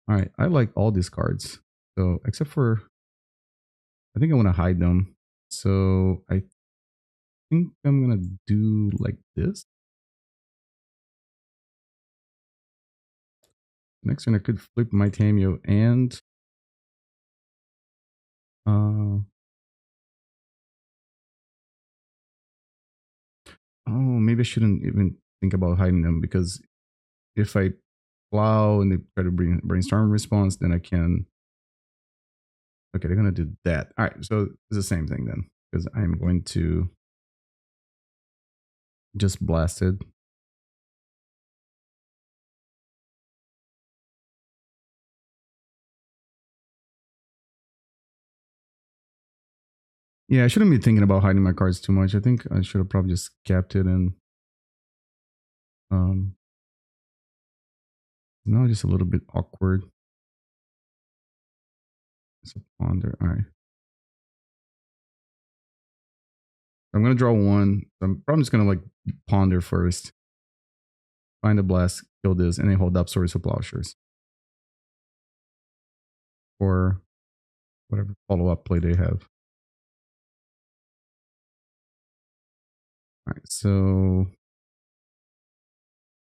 All right, I like all these cards. So except for, I think I want to hide them. So I think I'm gonna do like this. Next one, I could flip my Tamiyo and oh, maybe I shouldn't even think about hiding them because if I plow and they try to bring brainstorm response, then I can. Okay, they're gonna do that. All right, so it's the same thing then because I'm going to just blast it. Yeah, I shouldn't be thinking about hiding my cards too much. I think I should have probably just kept it and now just a little bit awkward. It's a ponder. All right. I'm gonna draw one. I'm probably just gonna like ponder first. Find a blast, kill this, and then hold up Swords of Plowshares. Or whatever follow-up play they have. Alright, so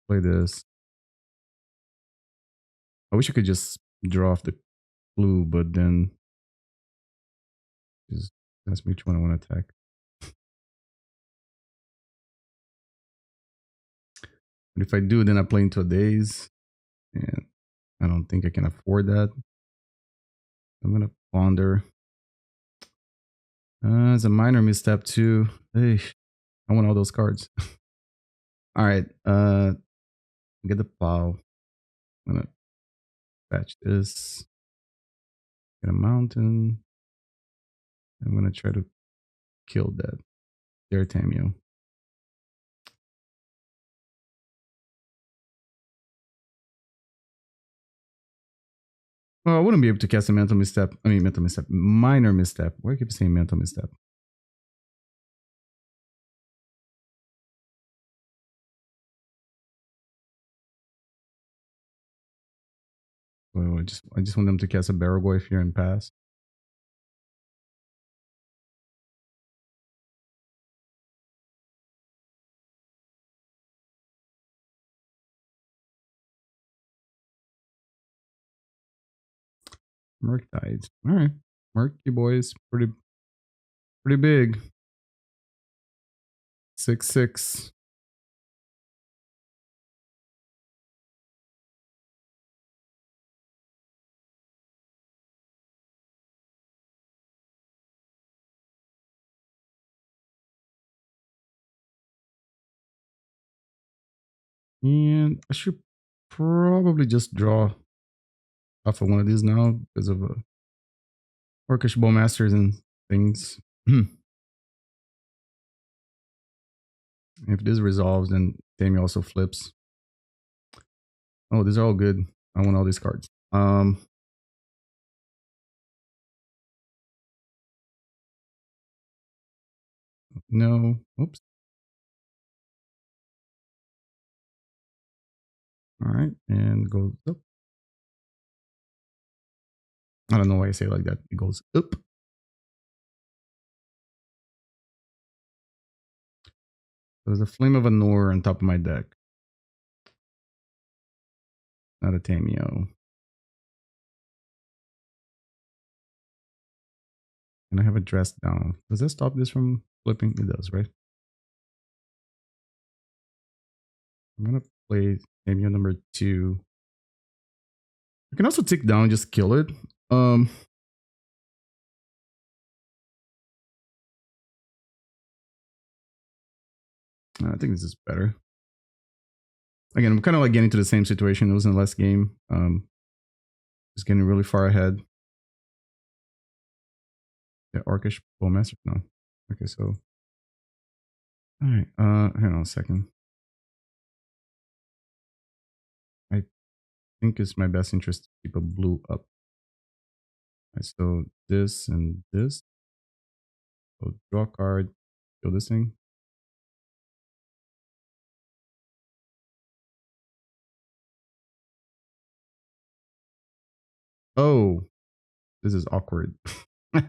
play this. I wish I could just draw off the clue, but then just ask me which one I want to attack. But if I do, then I play into a daze. And I don't think I can afford that. I'm gonna ponder. It's a minor misstep too. Hey, I want all those cards. Alright, get the plow. I'm gonna fetch this. Get a mountain. I'm gonna try to kill that. There, Tamiyo. Well, I wouldn't be able to cast a mental misstep. I mean, mental misstep. Minor misstep. Why do I keep saying mental misstep? Well, I just want them to cast a Barrowboy here and pass. Merc died. All right, Merc, you boys, pretty big. 6/6. And I should probably just draw off of one of these now because of Orcish Bowmasters and things. If this resolves, then Tammy also flips. Oh, these are all good. I want all these cards. No. Oops. All right, and goes up. I don't know why I say it like that. It goes up. There's a Flame of Anor on top of my deck. Not a Tamiyo. And I have a dress down. Does that stop this from flipping? It does, right? I'm gonna play Tamiyo number 2. I can also tick down and just kill it. I think this is better. Again, I'm kind of like getting to the same situation it was in the last game. Just getting really far ahead. The Orcish Bowmaster? No. Okay, so. Alright, hang on a second. I think it's my best interest to keep a blue up. Right, so this and this. So draw a card, kill this thing. Oh, this is awkward. Yeah,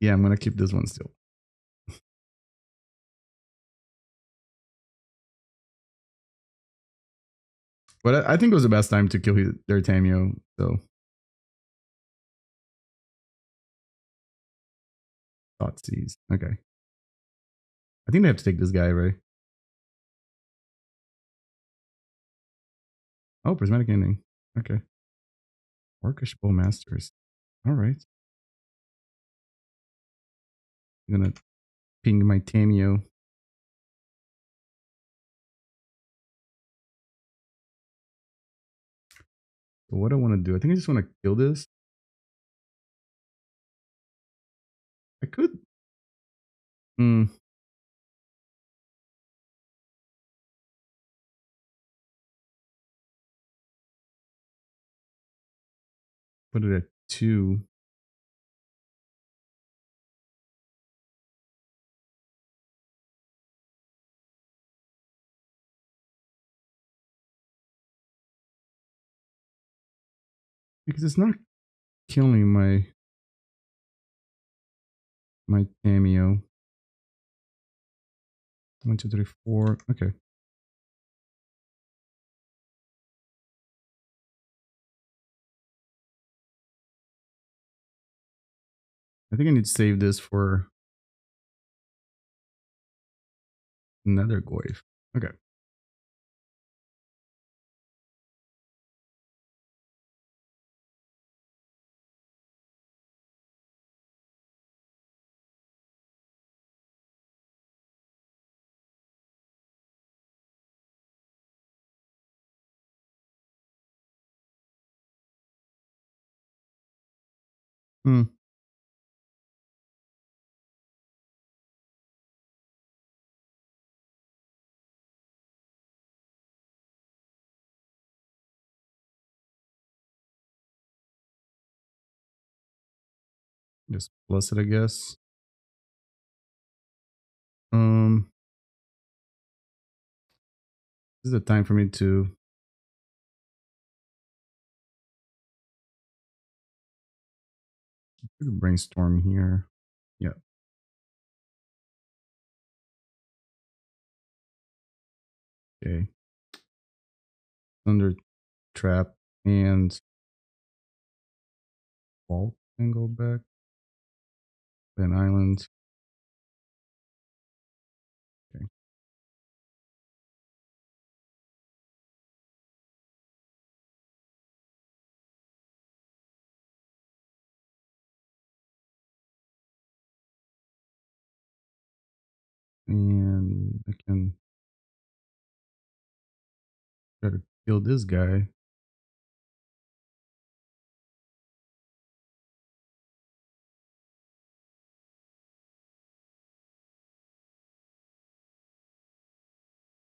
I'm gonna keep this one still. But I think it was the best time to kill their Tamiyo. So Thoughtseize. Okay. I think they have to take this guy, right? Oh, Prismatic Ending. Okay. Orcish Bowmasters. All right. I'm gonna ping my Tamiyo. So what I want to do, I think I just want to kill this. I could. Hmm. Put it at 2. Because it's not killing my Tamiyo. 1, 2, 3, 4. Okay. I think I need to save this for another Goyf. Okay. Hmm. Just plus it, I guess. This is the time for me to brainstorm here. Yeah. Okay. Thundertrap and Vault and go back. Then Island. Okay. And I can try to kill this guy.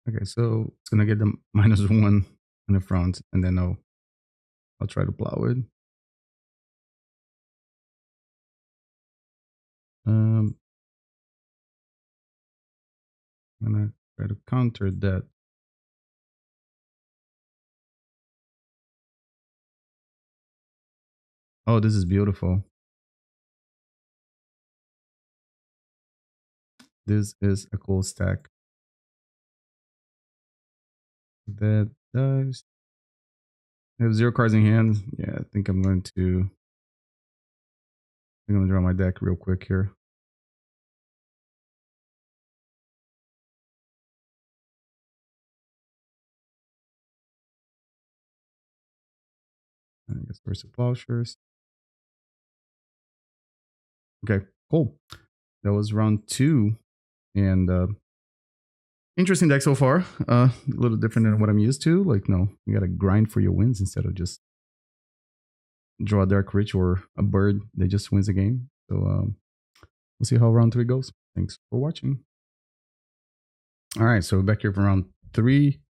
Okay, so it's gonna get the -1 in the front, and then I'll try to plow it. I'm gonna try to counter that. Oh, this is beautiful. This is a cool stack. That does. I have 0 cards in hand. Yeah, I think I'm going to. I'm gonna draw my deck real quick here. I guess first the Plowshares. Okay, cool. That was round 2, and interesting deck so far. A little different than what I'm used to. Like, no, you gotta grind for your wins instead of just draw a Dark Rich or a bird that just wins the game. So we'll see how round 3 goes. Thanks for watching. All right, so back here for round 3,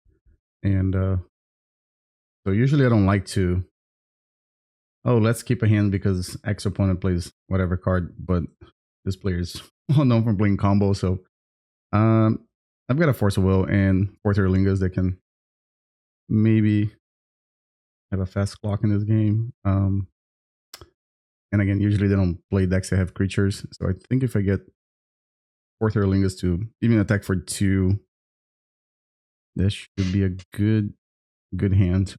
and so usually I don't like to. Oh, let's keep a hand because X opponent plays whatever card, but this player is well known for playing combo. So I've got a Force of Will and Forth Eorlingas that can maybe have a fast clock in this game. And again, usually they don't play decks that have creatures. So I think if I get Forth Eorlingas to even attack for 2, this should be a good hand.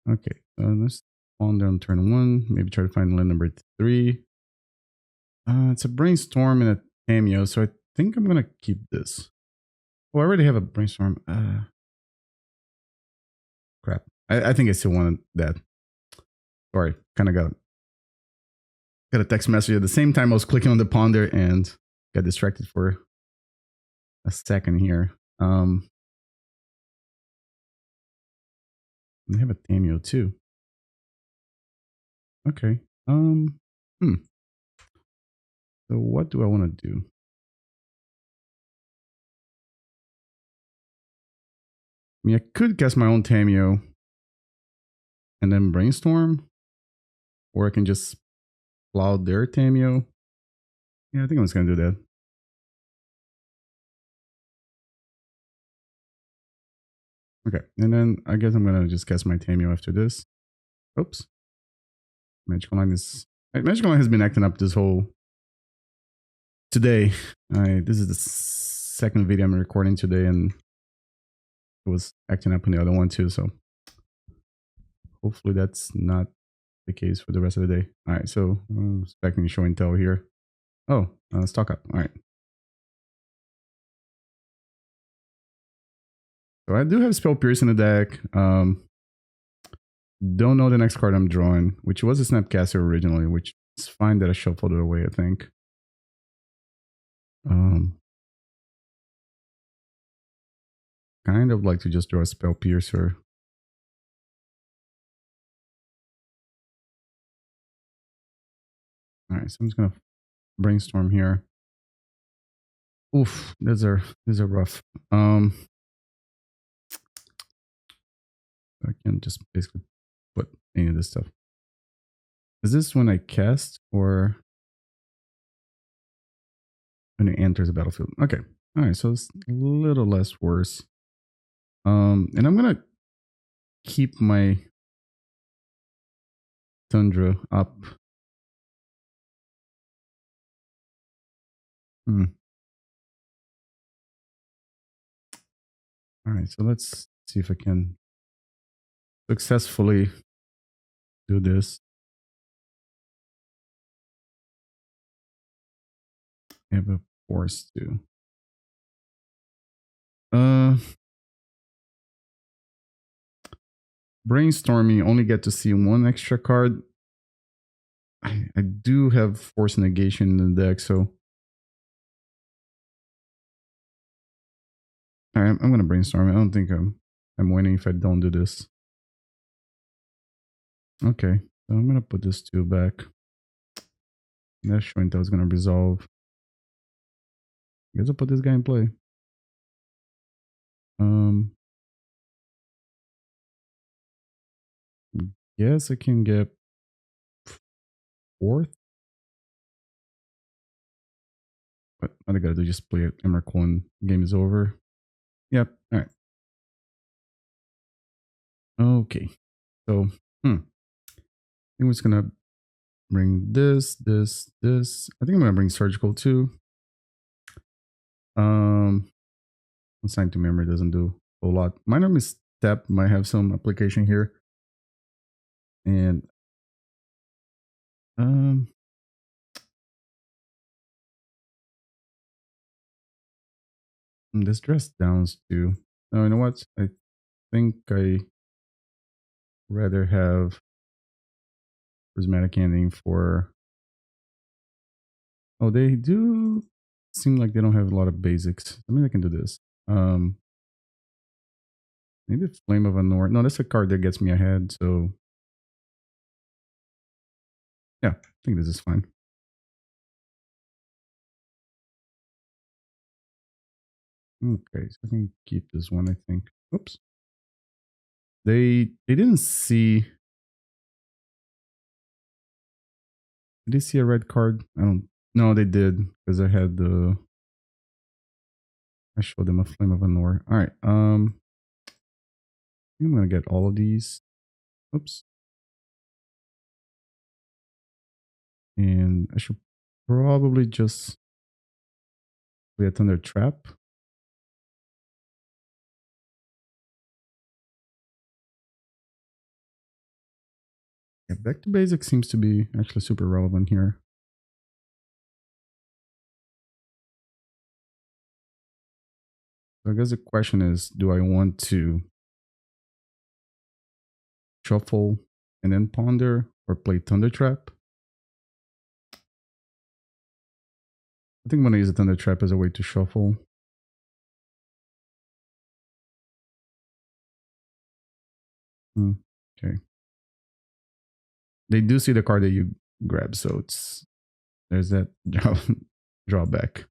Okay, let's ponder on turn 1. Maybe try to find land number 3. It's a Brainstorm and a Tamiyo, so I think I'm gonna keep this. Oh, I already have a Brainstorm. Crap. I think I still wanted that. Sorry, kind of got a text message at the same time I was clicking on the ponder and got distracted for a second here. I have a Tamiyo too. Okay. Hmm. So what do I want to do? I mean, I could cast my own Tamiyo and then Brainstorm, or I can just plow their Tamiyo. Yeah, I think I'm just gonna do that. Okay, and then I guess I'm gonna just cast my Tamiyo after this. Oops. Magical Line is Magical Line has been acting up this whole today. This is the second video I'm recording today, and it was acting up on the other one too. So hopefully that's not the case for the rest of the day. All right, so I'm expecting show and tell here. Oh, stock up. All right. So I do have Spell Pierce in the deck. Don't know the next card I'm drawing, which was a Snapcaster originally, which is fine that I shuffled it away, I think. Kind of like to just draw a Spell Piercer. All right, so I'm just gonna Brainstorm here. Oof, these are rough. I can just basically put any of this stuff. Is this when I cast or when it enters the battlefield? Okay. All right, so it's a little less worse. And I'm gonna keep my Tundra up. All right, so let's see if I can successfully do this. I have a force too. Brainstorming, only get to see one extra card. I do have Force of Negation in the deck, so all right, I'm gonna Brainstorm. I don't think I'm winning if I don't do this. Okay, so I'm gonna put this 2 back. That show and tell is gonna resolve. I guess I'll put this guy in play. Yes, I can get 4th. But all I gotta do is just play it. Emrakul and game is over. Yep. All right. Okay. So, I think we're just gonna bring this. I think I'm gonna bring Surgical too. Consign to memory doesn't do a whole lot. Minor Misstep might have some application here. And this dress downs too. No, you know what? I think I rather have Prismatic Ending for. Oh, they do seem like they don't have a lot of basics. I mean, I can do this. Maybe Flame of Anor. No, that's a card that gets me ahead. So yeah, I think this is fine. Okay, so I can keep this one, I think. Oops. They didn't see. Did they see a red card? I don't. No, they did because I had the. I showed them a Flame of Anor. All right. I'm gonna get all of these. Oops. And I should probably just play a Thundertrap. Yeah, back to basics seems to be actually super relevant here. So I guess the question is, do I want to shuffle and then ponder or play Thundertrap? I think I'm going to use a Thundertrap as a way to shuffle. Okay. they do see the card that you grab, so it's there's that drawback.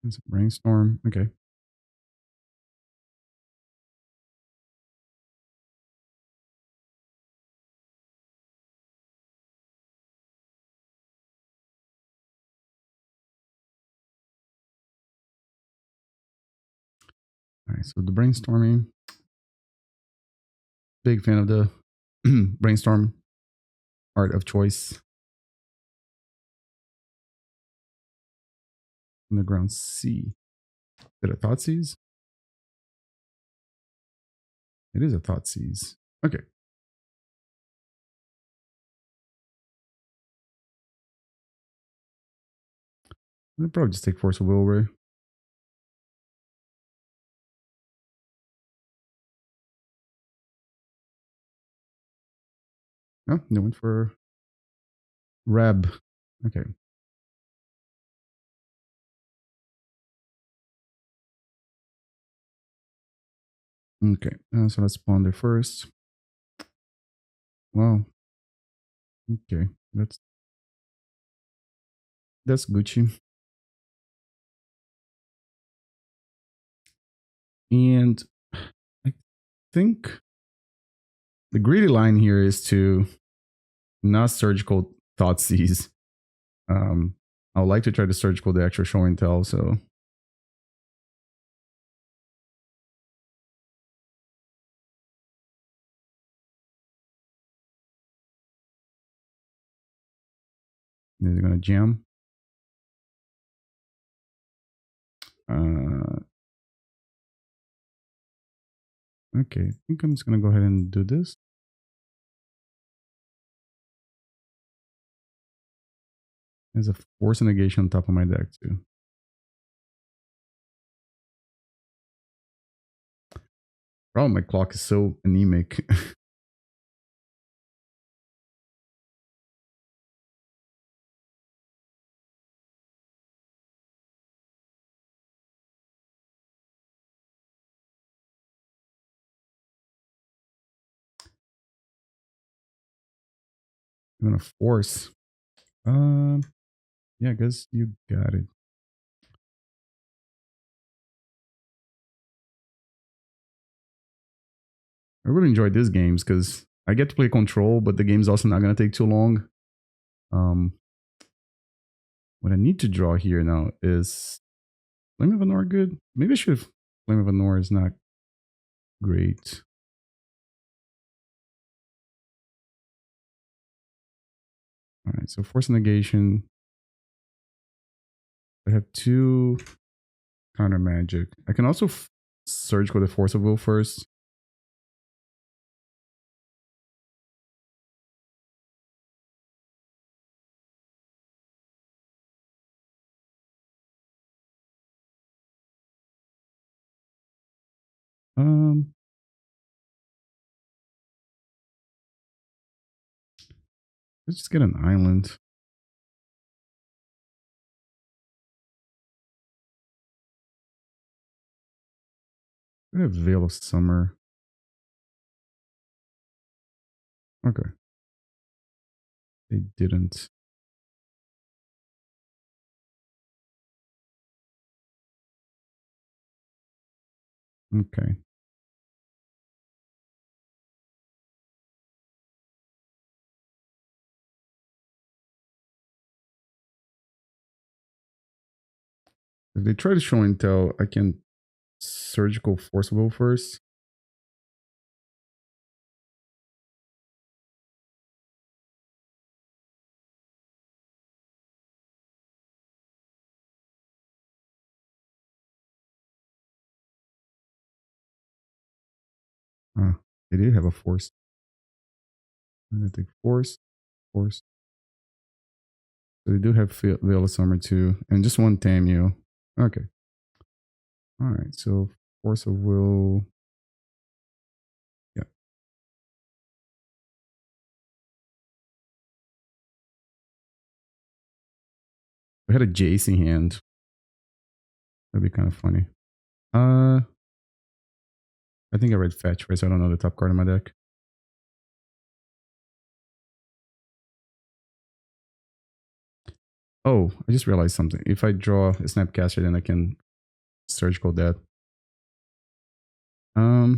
It's a Brainstorm. Okay. All right, so the brainstorming. Big fan of the brainstorm art of choice. Underground C. Is it a Thoughtseize? It is a Thoughtseize. Okay. I'll probably just take Force of Will, right? No, they went for Reb. Okay. Okay. So let's ponder first. Wow. Okay. That's Gucci. And I think the greedy line here is to not surgical Thoughtseize. I would like to try to surgical the extra show and tell, so they're gonna jam. Okay, I think I'm just gonna go ahead and do this. There's a Force of Negation on top of my deck too. Problem, my clock is so anemic. I'm gonna force. Yeah, I guess you got it. I really enjoyed these games because I get to play control, but the game's also not gonna take too long. What I need to draw here now is Flame of Anor good? Maybe I should have Flame of Anor is not great. Alright, so Force of Negation. I have 2 counter magic. I can also search with the Force of Will first. Let's just get an island. I have Veil of Summer. Okay. They didn't. Okay. If they try to show and tell, I can surgical forcible first. They did have a force. I'm gonna take force. So they do have Veil of Summer too, and just one Tamiyo. Okay. All right. So Force of Will. Yeah. I had a Jace in hand. That'd be kind of funny. I think I read fetch, right? So I don't know the top card in my deck. Oh, I just realized something. If I draw a Snapcaster, then I can surgical that. Uh,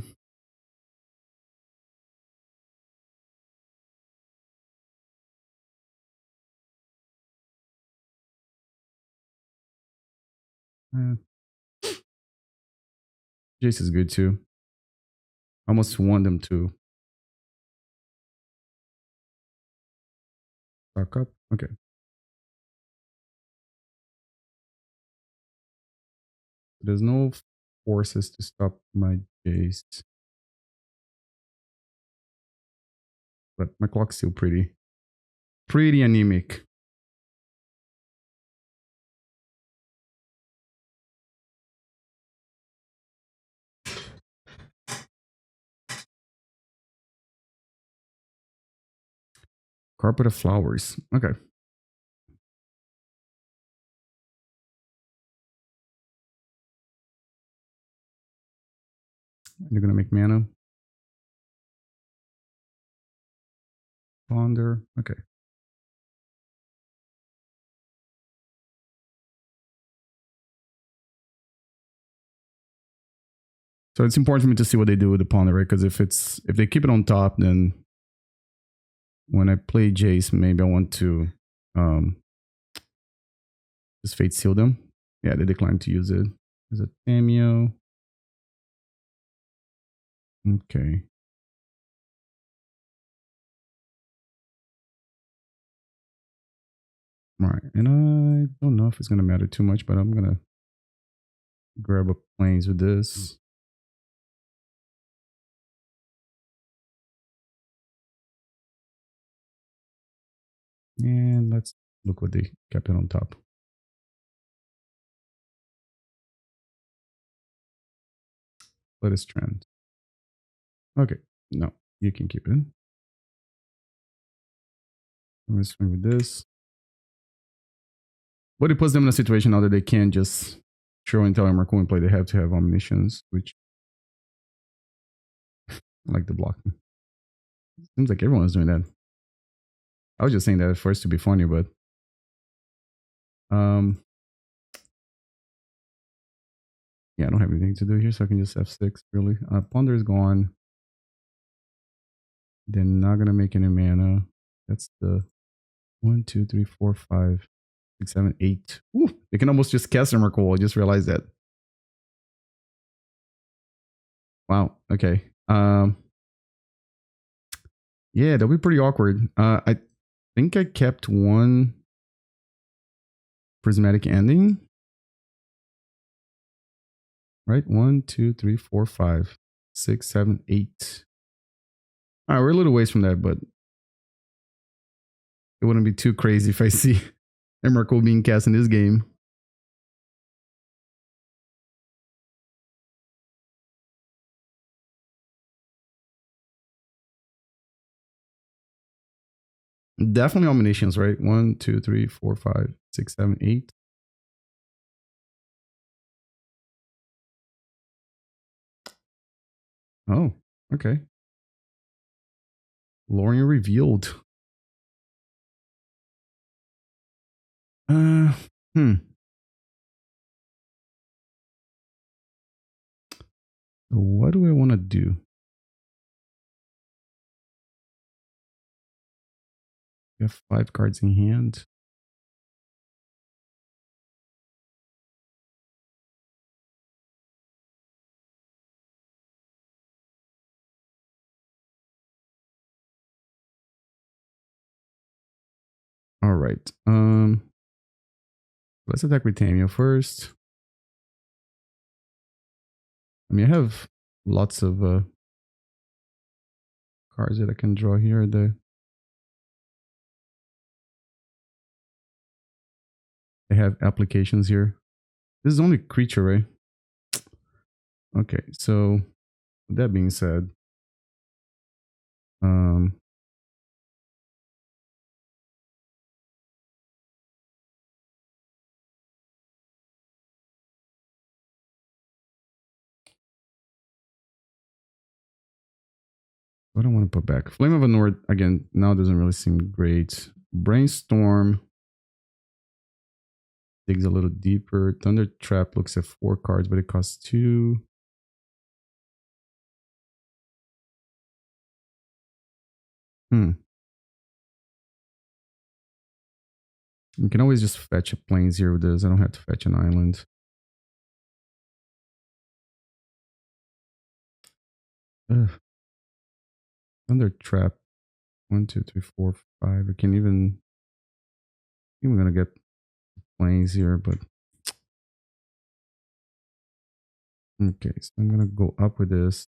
Jace is good too. Almost want them to stock up. Okay. There's no forces to stop my Jace. But my clock's still pretty anemic. Carpet of Flowers. Okay. You're gonna make mana. Ponder. Okay. So it's important for me to see what they do with the Ponder, right? Because if they keep it on top, then when I play Jace, maybe I want to just Fate Seal them. Yeah, they declined to use it. There's a Tamiyo. Okay. All right, and I don't know if it's gonna matter too much, but I'm gonna grab a planes with this. And let's look what they kept it on top. Flooded Strand. Okay, no, you can keep it. Let's swing with this. But it puts them in a situation now that they can't just show and tell and Marco and play. They have to have omniscience, which I like the blocking. Seems like everyone's doing that. I was just saying that at first to be funny, but yeah, I don't have anything to do here, so I can just F6 really. Ponder is gone. They're not gonna make any mana. That's the 1, 2, 3, 4, 5, 6, 7, 8. Ooh, they can almost just cast Emrakul. I just realized that. Wow. Okay. Yeah, that'll be pretty awkward. I think I kept one Prismatic Ending. Right? 1, 2, 3, 4, 5, 6, 7, 8. All right, we're a little ways from that, but it wouldn't be too crazy if I see Emrakul being cast in this game. Definitely omniscience, right? 1, 2, 3, 4, 5, 6, 7, 8. Oh, okay. Lorien revealed. Uh, hmm. What do I want to do? We have 5 cards in hand. All right. Let's attack with Tamiyo first. I mean, I have lots of cards that I can draw here. They have applications here. This is only creature, right? Okay, so with that being said, What do I want to put back? Flame of Anor, again, now doesn't really seem great. Brainstorm digs a little deeper. Thundertrap looks at 4 cards, but it costs 2. You can always just fetch a plains here with this. I don't have to fetch an island. Ugh. Thundertrap. 1, 2, 3, 4, 5. I can't even. I think we're gonna get plains here, but okay. So I'm gonna go up with this.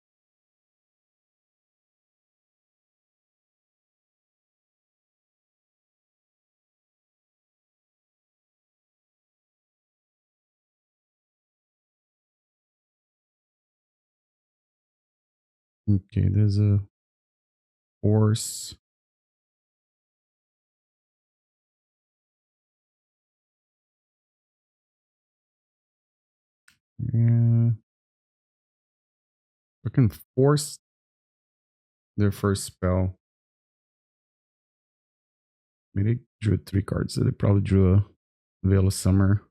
Okay, there's a force. Yeah. I can force their first spell. Maybe they drew 3 cards, so they probably drew a Veil of Summer.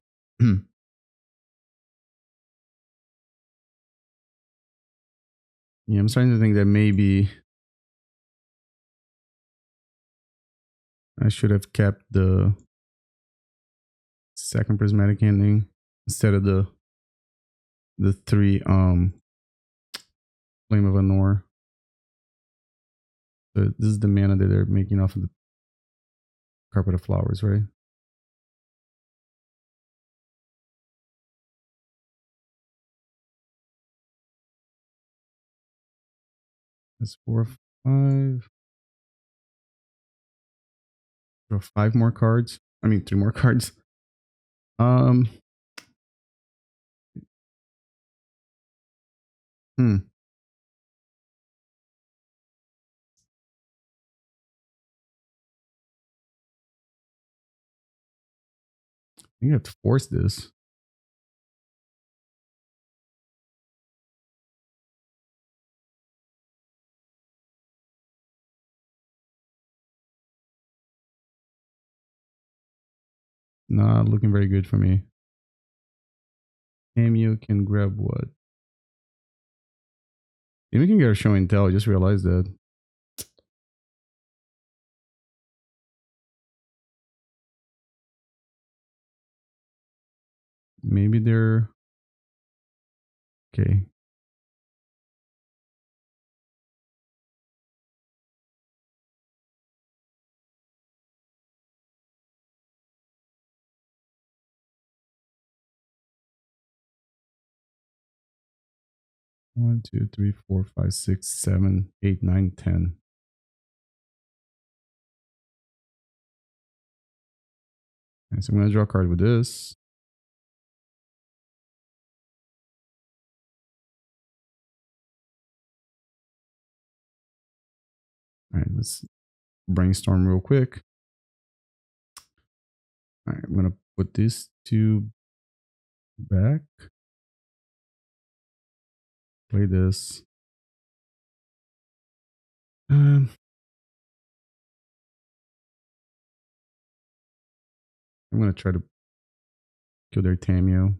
Yeah, I'm starting to think that maybe I should have kept the second Prismatic Ending instead of the 3 Flame of Anor. So this is the mana that they're making off of the Carpet of Flowers, right? That's 4, 5. Draw 5 more cards. I mean 3 more cards. Hmm. You have to force this. Not looking very good for me. Tamiyo can grab what? Maybe we can get a show and tell. I just realized that. Maybe they're okay. One, 2, 3, 4, 5, 6, 7, 8, 9, 10. Okay, so I'm gonna draw a card with this. All right, let's brainstorm real quick. All right, I'm gonna put these 2 back. Play this. I'm gonna try to kill their Tamiyo.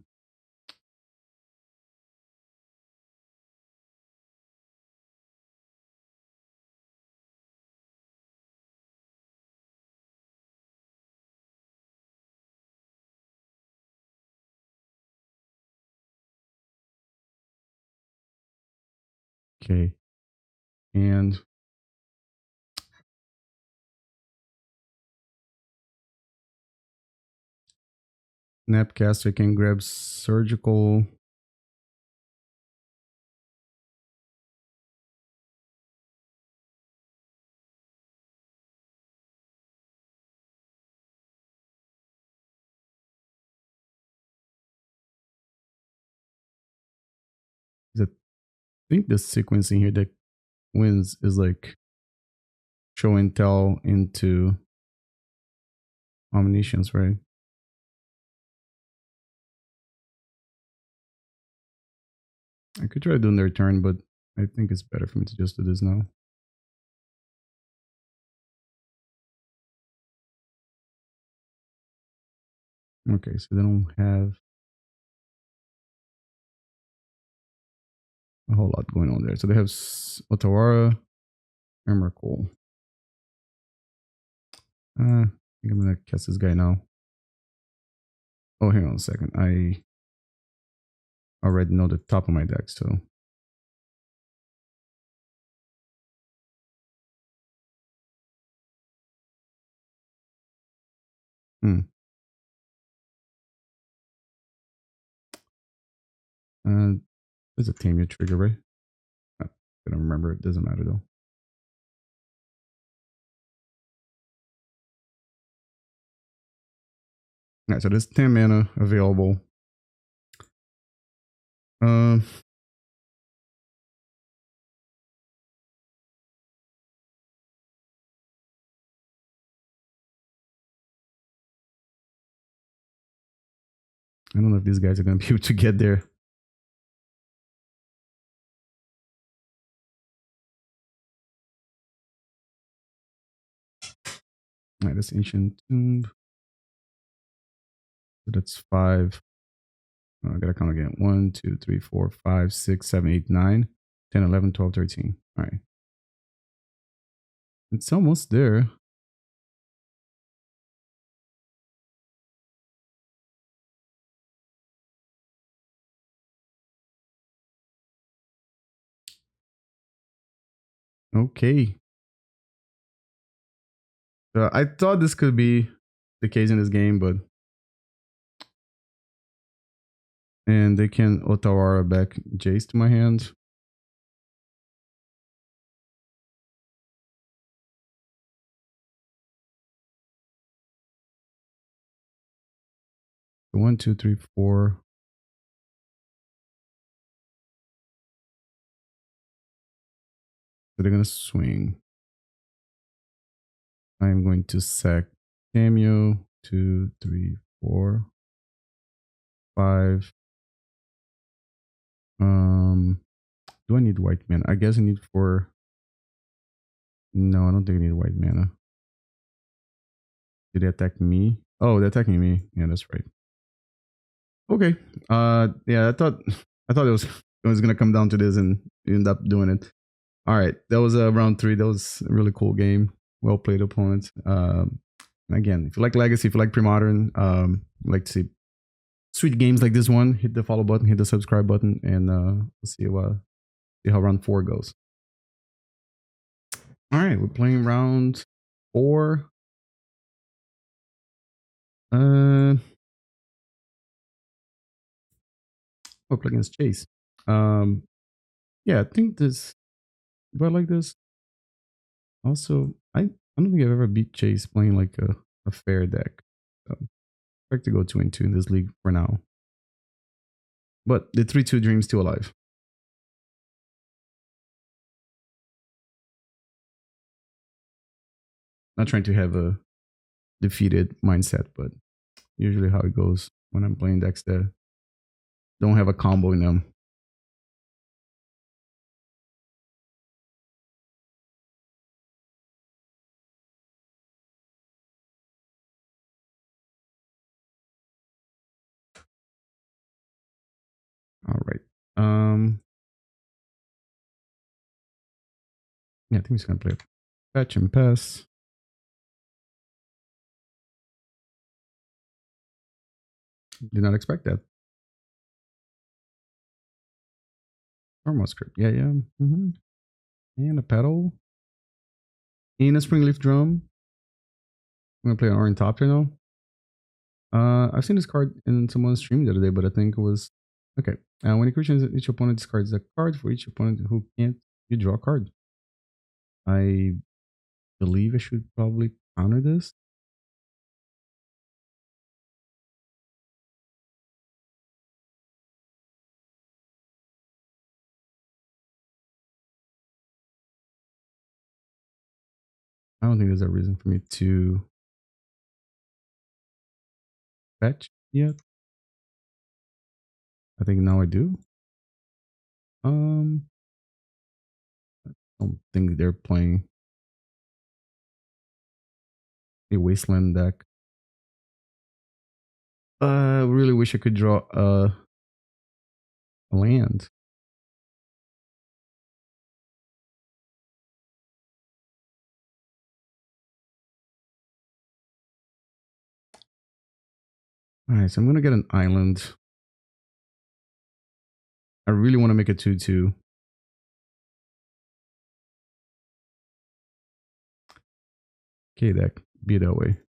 Okay, and Snapcaster can grab surgical. I think the sequencing here that wins is like show and tell into omniscience, right? I could try doing their turn, but I think it's better for me to just do this now. Okay, so they don't have a whole lot going on there. So they have Otawara, Emrakul. I think I'm gonna cast this guy now. Oh, hang on a second. I already know the top of my deck, so. There's a Tamiyo trigger, right? I don't remember. It doesn't matter though. Alright, so there's 10 mana available. Um, I don't know if these guys are going to be able to get there. Alright, that's Ancient Tomb. So that's 5. I gotta count again. 1, 2, 3, 4, 5, 6, 7, 8, 9, 10, 11, 12, 13. Alright. It's almost there. Okay. I thought this could be the case in this game, but. And they can Otawara back Jace to my hand. So 1, 2, 3, 4. So they're gonna swing. I'm going to sack Tamiyo. 2, 3, 4, 5. Do I need white mana? I guess I need 4. No, I don't think I need white mana. Did they attack me? Oh, they're attacking me. Yeah, that's right. Okay. Yeah, I thought it was gonna come down to this and end up doing it. All right, that was round 3. That was a really cool game. Well played, opponent. Again, if you like Legacy, if you like Pre-Modern, like to see sweet games like this one, hit the follow button, hit the subscribe button, and we'll see how round 4 goes. All right, we're playing round 4. We'll play against Jace. Yeah, I think this. Do I like this? Also, I don't think I've ever beat Jace playing like a fair deck. So, I expect to go 2-2 in this league for now. But the 3-2 dream's still alive. Not trying to have a defeated mindset, but usually how it goes when I'm playing decks that don't have a combo in them. All right. Yeah, I think he's gonna play fetch and pass. Did not expect that. Normal script. Yeah. Mm-hmm. And a pedal. And a Springleaf Drum. I'm gonna play an Orange Top now. I've seen this card in someone's stream the other day, but I think it was okay. When it questions each opponent discards a card. For each opponent who can't, you draw a card. I believe I should probably counter this. I don't think there's a reason for me to fetch yet. I think now I do. I don't think they're playing a Wasteland deck. Really wish I could draw a land. Alright, so I'm gonna get an island. I really want to make a 2/2. Okay, that be that way.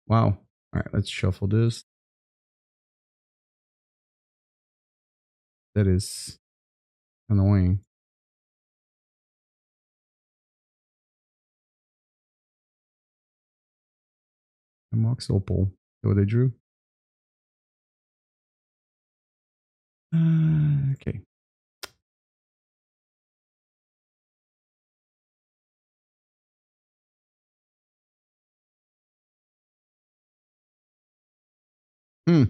Wow. Alright, let's shuffle this. That is annoying. A Mox Opal. So what they drew? Okay. Hmm.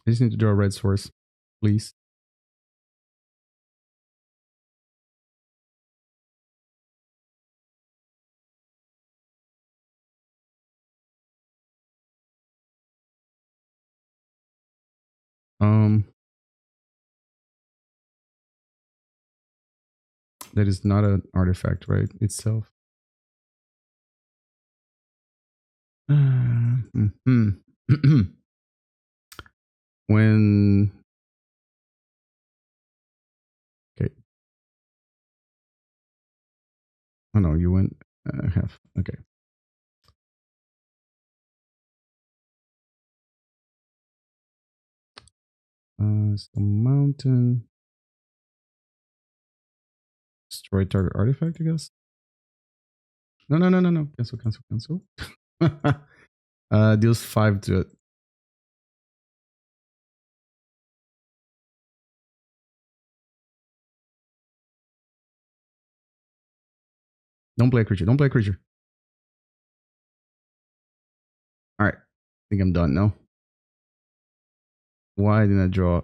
I just need to draw a red source, please. That is not an artifact, right? Itself. When okay. Oh no, you went half. Okay. So mountain. Destroy target artifact, I guess. No. Cancel. Deals 5 to it. Don't play a creature. Alright. I think I'm done now. Why didn't I draw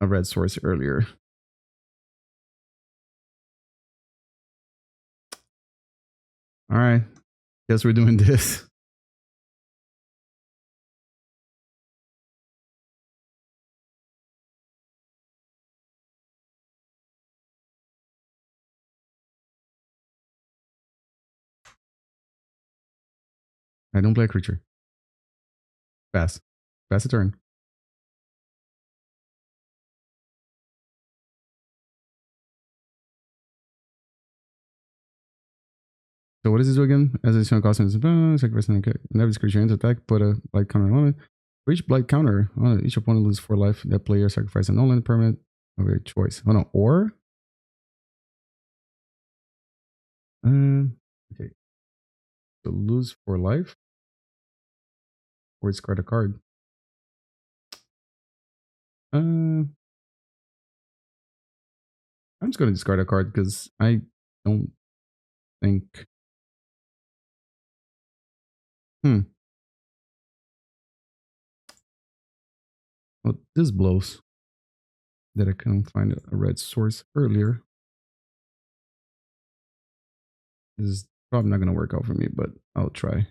a red source earlier? Alright. Guess we're doing this. I don't play a creature. Pass. Pass a turn. So what does this do again? As a additional cost, sacrifice whenever this creature ends attack, put a blight counter on it. For each blight counter, each opponent loses 4 life. That player sacrifices a non-land permanent of your choice. Oh no, or okay. So lose 4 life, or discard a card. I'm just gonna discard a card because I don't think. Well, this blows. That I couldn't find a red source earlier. This is probably not gonna work out for me, but I'll try.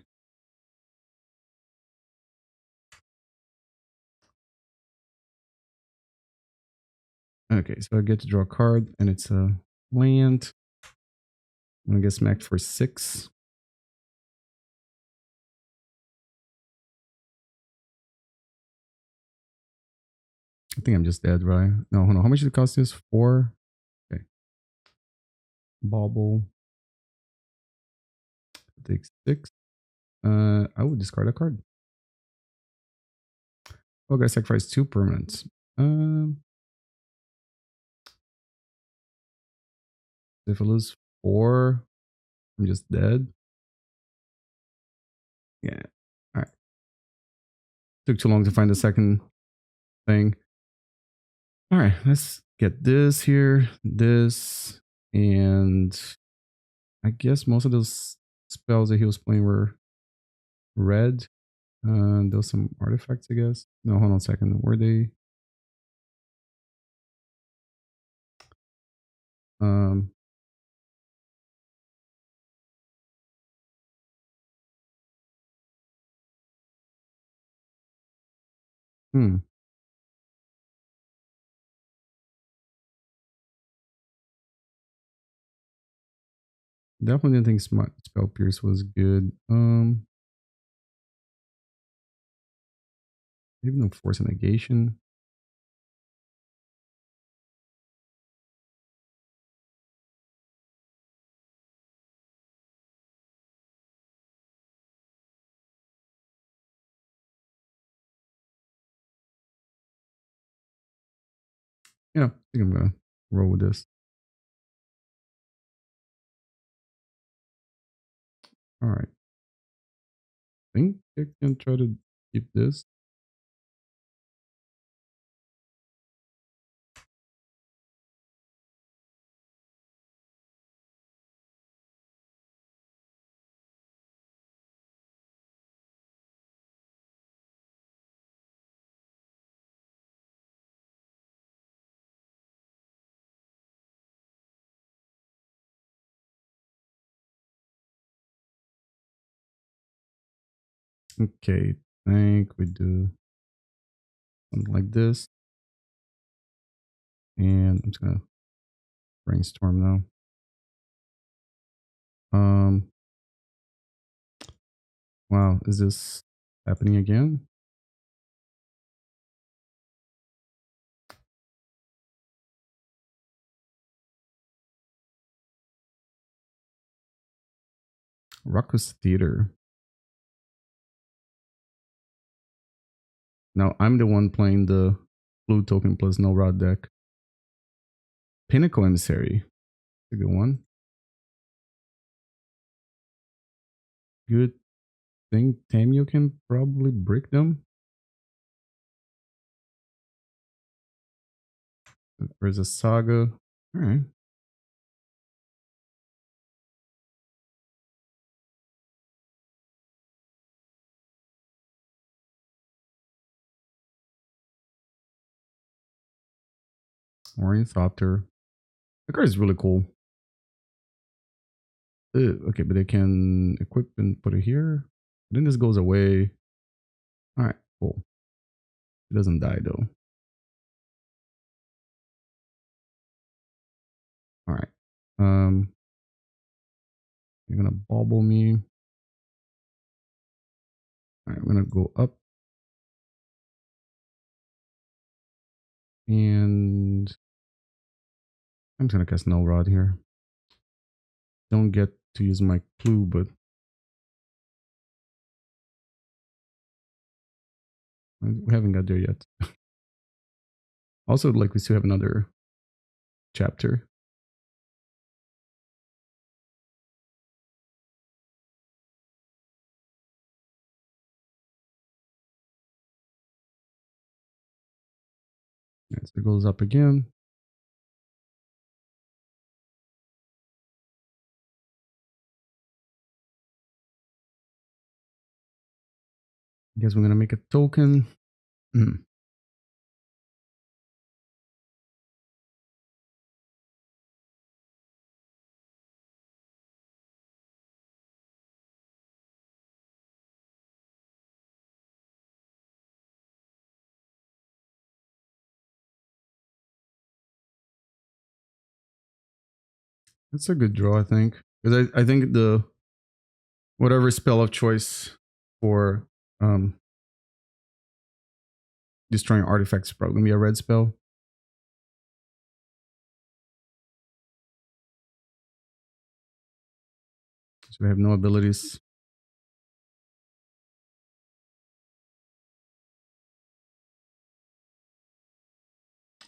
Okay, so I get to draw a card, and it's a land. I'm gonna get smacked for 6. I think I'm just dead, right? No, hold on. How much did it cost this? 4. Okay. Bauble. Take 6. I would discard a card. Okay, sacrifice 2 permanents. If I lose 4, I'm just dead. Yeah. All right. Took too long to find the second thing. All right, let's get this here, this, and I guess most of those spells that he was playing were red. There was some artifacts, I guess. No, hold on a second. Were they? Um, hmm. Definitely didn't think Spell Pierce was good. Maybe no Force of Negation. Yeah, I think I'm gonna roll with this. All right. I think I can try to keep this. Okay, I think we do something like this. And I'm just gonna brainstorm now. Wow, is this happening again? Ruckus Theater. Now I'm the one playing the blue token plus Null Rod deck. Pinnacle Emissary. A good one. Good thing Tamiyo can probably break them. There's a Saga. Alright. Ornithopter. The card is really cool. Okay, but they can equip and put it here. Then this goes away. Alright, cool. It doesn't die though. Alright. You're gonna bobble me. Alright, I'm gonna go up. And I'm just gonna cast Null Rod here. Don't get to use my clue, but we haven't got there yet. Also, like we still have another chapter. Yeah, so it goes up again. I guess we're gonna make a token. That's a good draw, I think. Because I think the whatever spell of choice for destroying artifacts is probably gonna be a red spell. So we have no abilities.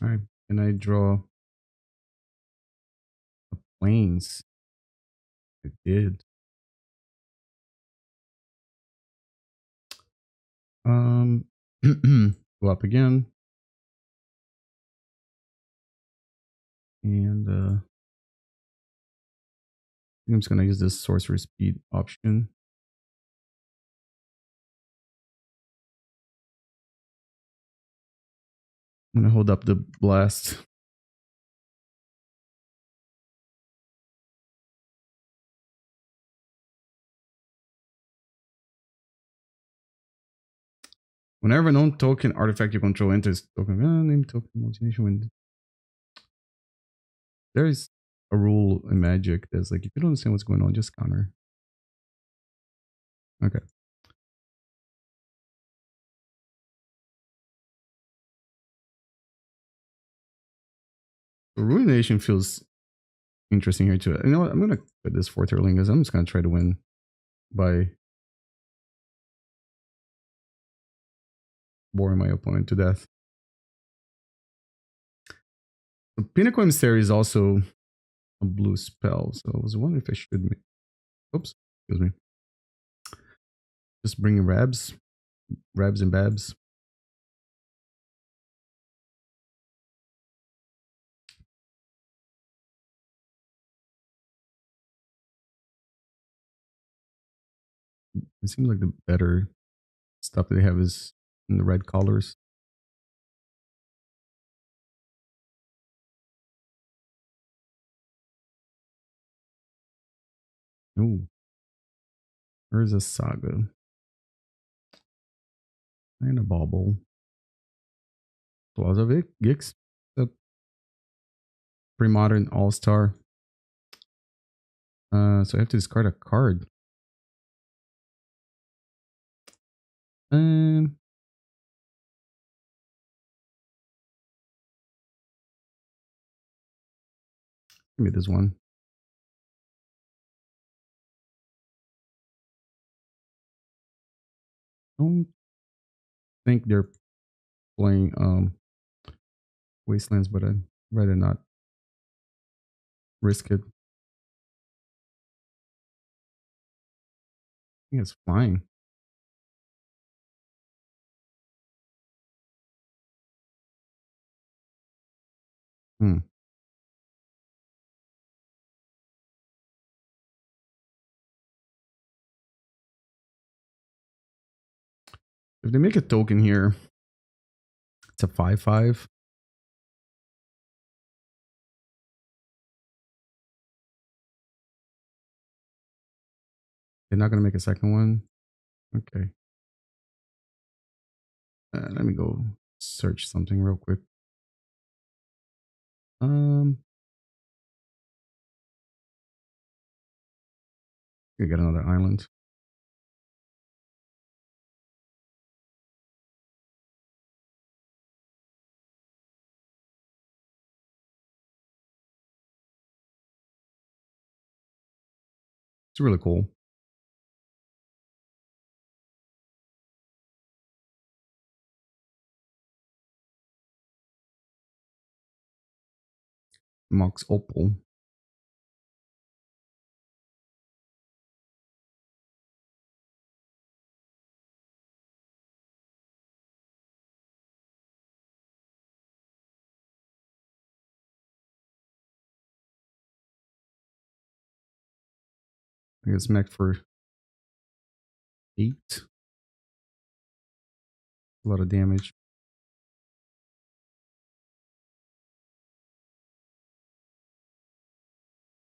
Alright, and I draw a plains. I did. Go up again. And I'm just gonna use this sorcerer speed option. I'm gonna hold up the blast. Whenever a non-token artifact you control enters token, name token multination when there is a rule in Magic that's like if you don't understand what's going on, just counter. Okay. So Ruination feels interesting here too. You know what? I'm gonna put this Forth Eorlingas. I'm just gonna try to win by boring my opponent to death. The Pinnacle Emissary is also a blue spell, so I was wondering if I should make. Oops, excuse me. Just bring Rabs and Babs. It seems like the better stuff that they have is in the red colors. Ooh. Where's a Saga? And a Bauble. Plaza Gix. The pre-modern all-star. So I have to discard a card. Give me this one. I don't think they're playing Wastelands, but I'd rather not risk it. I think it's flying. Hmm. If they make a token here, it's a 5/5. They're not gonna make a second one. Okay. Let me go search something real quick. We get another island. It's really cool. Mox Opal. I guess mech for 8. A lot of damage.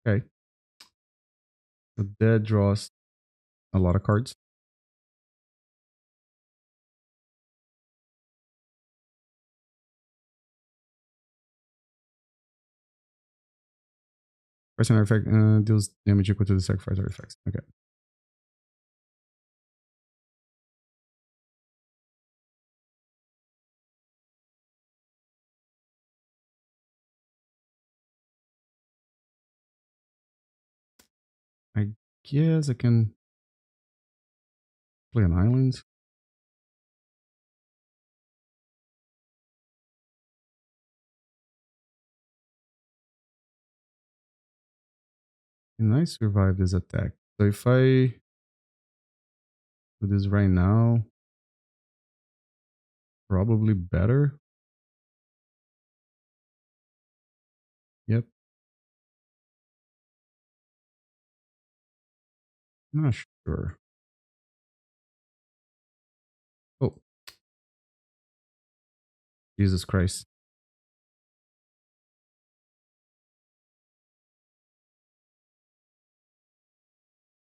Okay. The dead draws a lot of cards. Person artifact deals damage equal to the sacrifice artifacts. Okay. I guess I can play an island. Can I survive this attack? So if I do this right now, probably better. Yep. Not sure. Oh, Jesus Christ.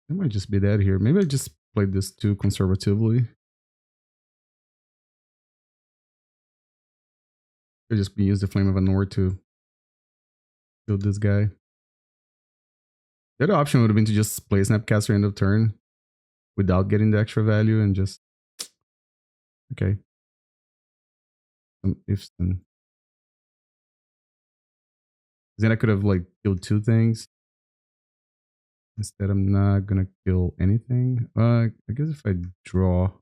It might just be that here. Maybe I just played this too conservatively. Could just be use the Flame of Anor to kill this guy. The other option would have been to just play Snapcaster end of turn without getting the extra value and just okay. Some ifs and then I could have like killed two things. Instead, I'm not gonna kill anything. I guess if I draw.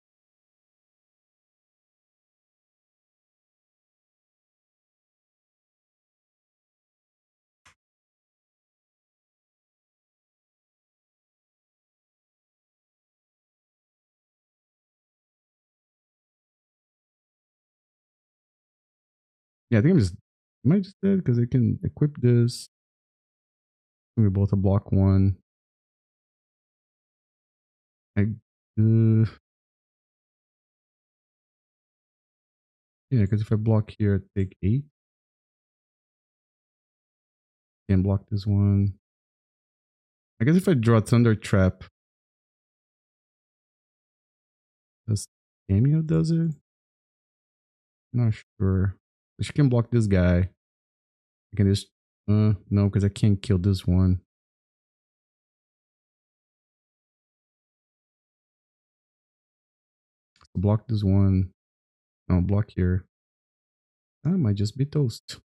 Yeah, I think I'm just. I might just dead because I can equip this. We both a block one. Yeah, because if I block here, I take 8. Can't block this one. I guess if I draw Thundertrap, does Tamiyo does it? Not sure. She can block this guy. I can just no, because I can't kill this one. So block this one. No, block here. That might just be toast.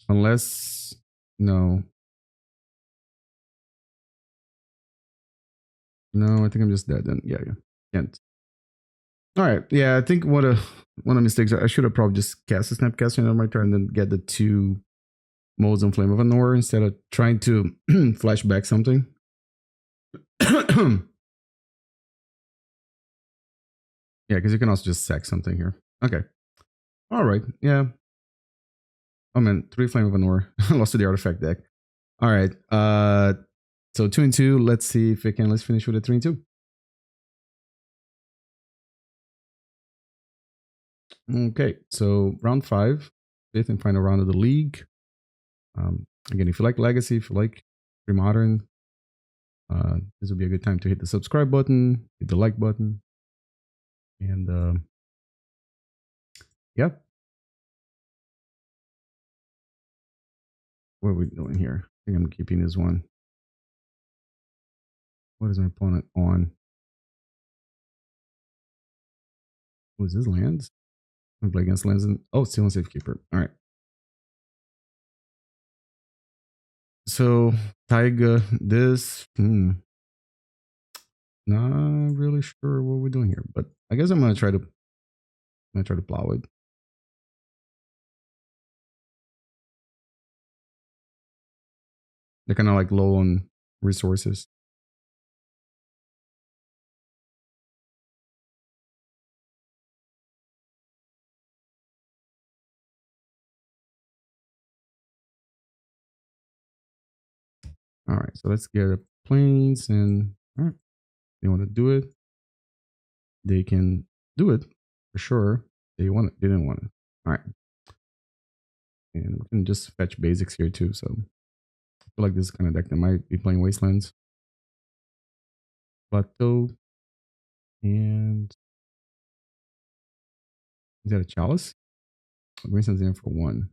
Unless no. No, I think I'm just dead then. Yeah. Can't. All right. Yeah, I think one of the mistakes I should have probably just cast a Snapcaster on my turn and then get the 2 modes on Flame of Anor instead of trying to flash back something. Yeah, because you can also just sack something here. Okay. All right. Yeah. Oh man, 3 Flame of Anor. Lost to the artifact deck. All right. So 2 and 2. Let's see if we can. Let's finish with a 3 and 2. Okay. So round 5, 5th and final round of the league. Again, if you like Legacy, if you like Pre-Modern, this will be a good time to hit the subscribe button, hit the like button, and yeah. What are we doing here? I think I'm keeping this one. What is my opponent on? What is this, lands? I'm playing against lands and oh, still on Safekeeper. All right. So Taiga, this not really sure what we're doing here, but I guess I'm gonna try to plow it. They're kind of like low on resources. All right, so let's get a planes and all right, they want to do it. They can do it for sure. They want it. They didn't want it. All right, and we can just fetch basics here too. So I feel like this is kind of deck that might be playing Wastelands. Plateau and is that a Chalice? Brainstorm's in for 1.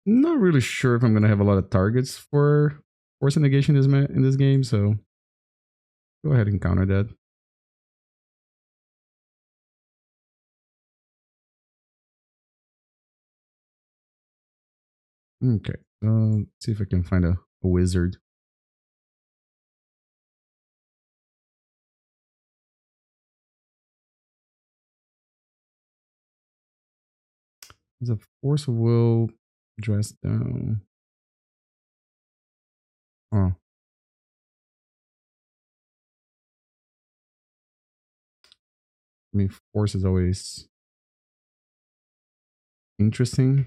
Not really sure if I'm gonna have a lot of targets for Force of Negation in this game, so go ahead and counter that. Okay, let's see if I can find a wizard. There's a Force of Will dressed down. Oh. I mean, force is always interesting.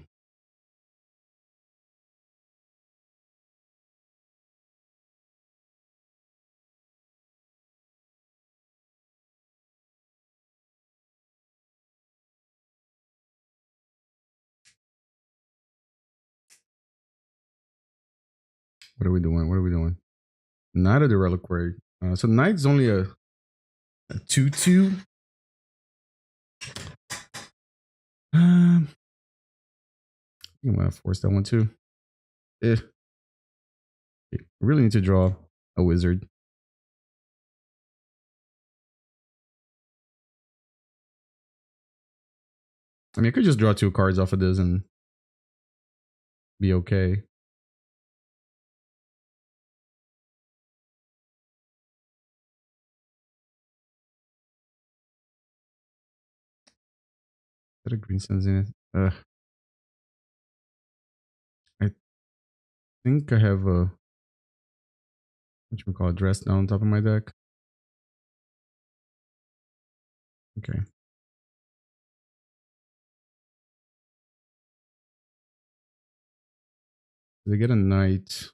What are we doing? What are we doing? Knight of the Reliquary. So Knight's only a 2/2. You want to force that one too. I really need to draw a wizard. I mean, I could just draw 2 cards off of this and be okay. Got a green sense in it. I think I have a what you call it, dress down on top of my deck. Okay. They get a knight.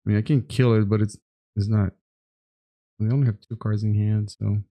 I mean, I can kill it, but it's not. We only have 2 cards in hand, so.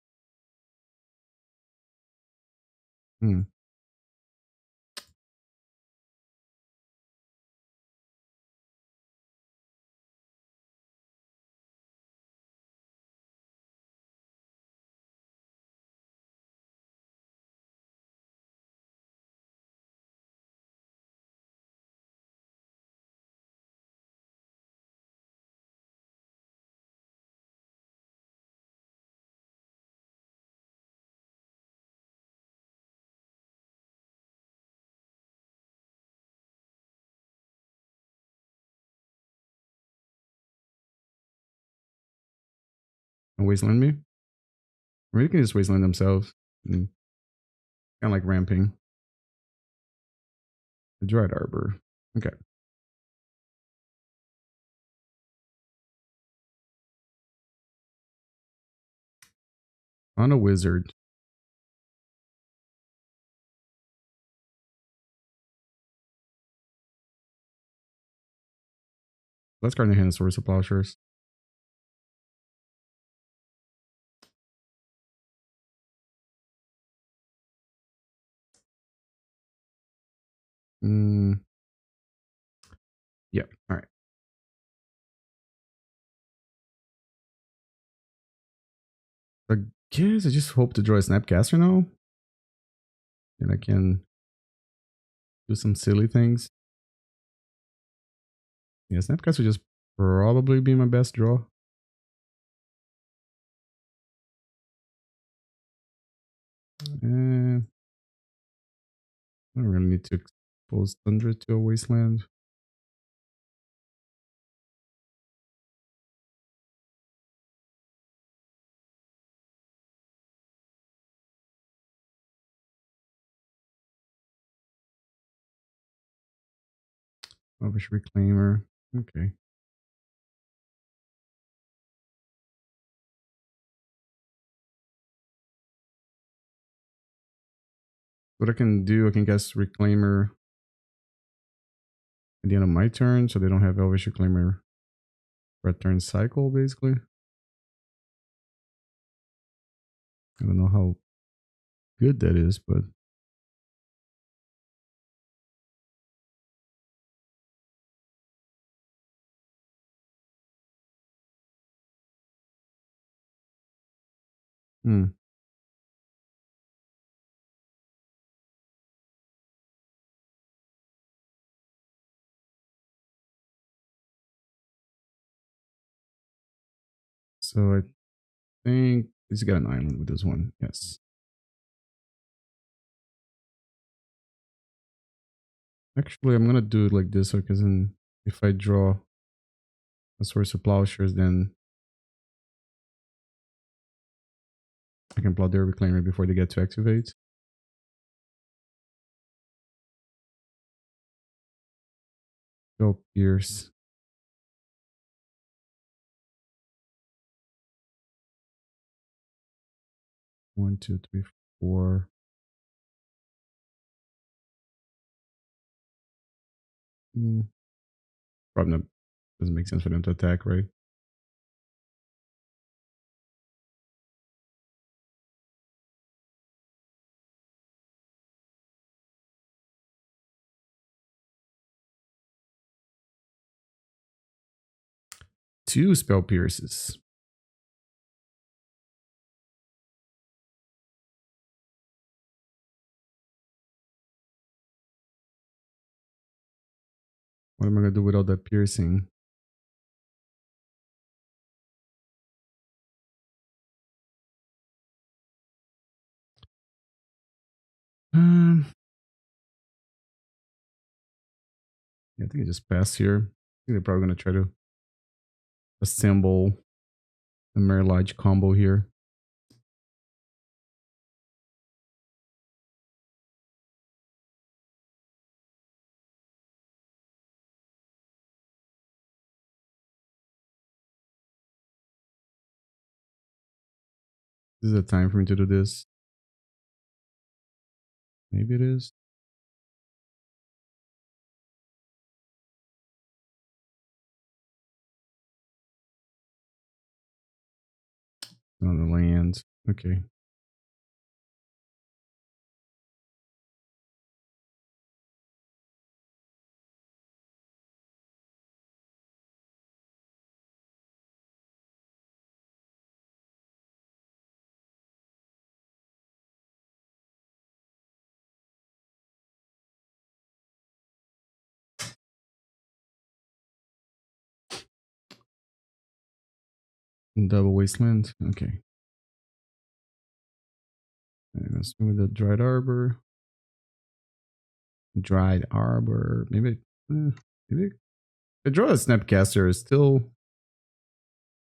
Wasteland me? Or you can just wasteland themselves. Kind of like ramping. The Dread Arbor. Okay. On a wizard. Let's card in the hand Source of Plowshares. Yeah. All right. I guess I just hope to draw a Snapcaster now. And I can do some silly things. Yeah, Snapcaster would just probably be my best draw. And I don't really need to expose Tundra to a wasteland. Obvious Reclaimer. Okay. What I can do, I can guess Reclaimer at the end of my turn, so they don't have Elvish Reclaimer for a turn cycle, basically. I don't know how good that is, but so I think he's got an island with this one. Yes. Actually, I'm gonna do it like this because then if I draw a Source of Plowshares, then I can plot their Reclaimer before they get to activate. Go Pierce. 1, 2, 3, 4. Probably not, doesn't make sense for them to attack, right? Two spell pierces. What am I gonna do without that piercing? Yeah, I think I just pass here. I think they're probably gonna try to assemble a very large combo here. This is a time for me to do this. Maybe it is. On the land. Okay. Double wasteland. Okay. And let's do the dried arbor. Dried arbor. Maybe I draw a snapcaster is still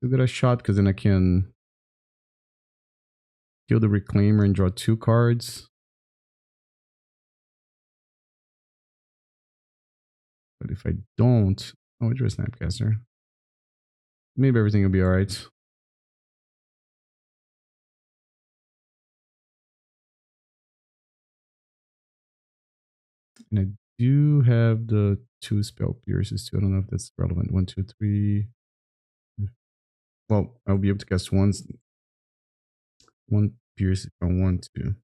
get a shot because then I can kill the reclaimer and draw 2 cards. But if I don't, oh, I drew a snapcaster. Maybe everything will be alright. And I do have the 2 spell pierces too. I don't know if that's relevant. 1, 2, 3. Well, I'll be able to cast one pierce if I want to.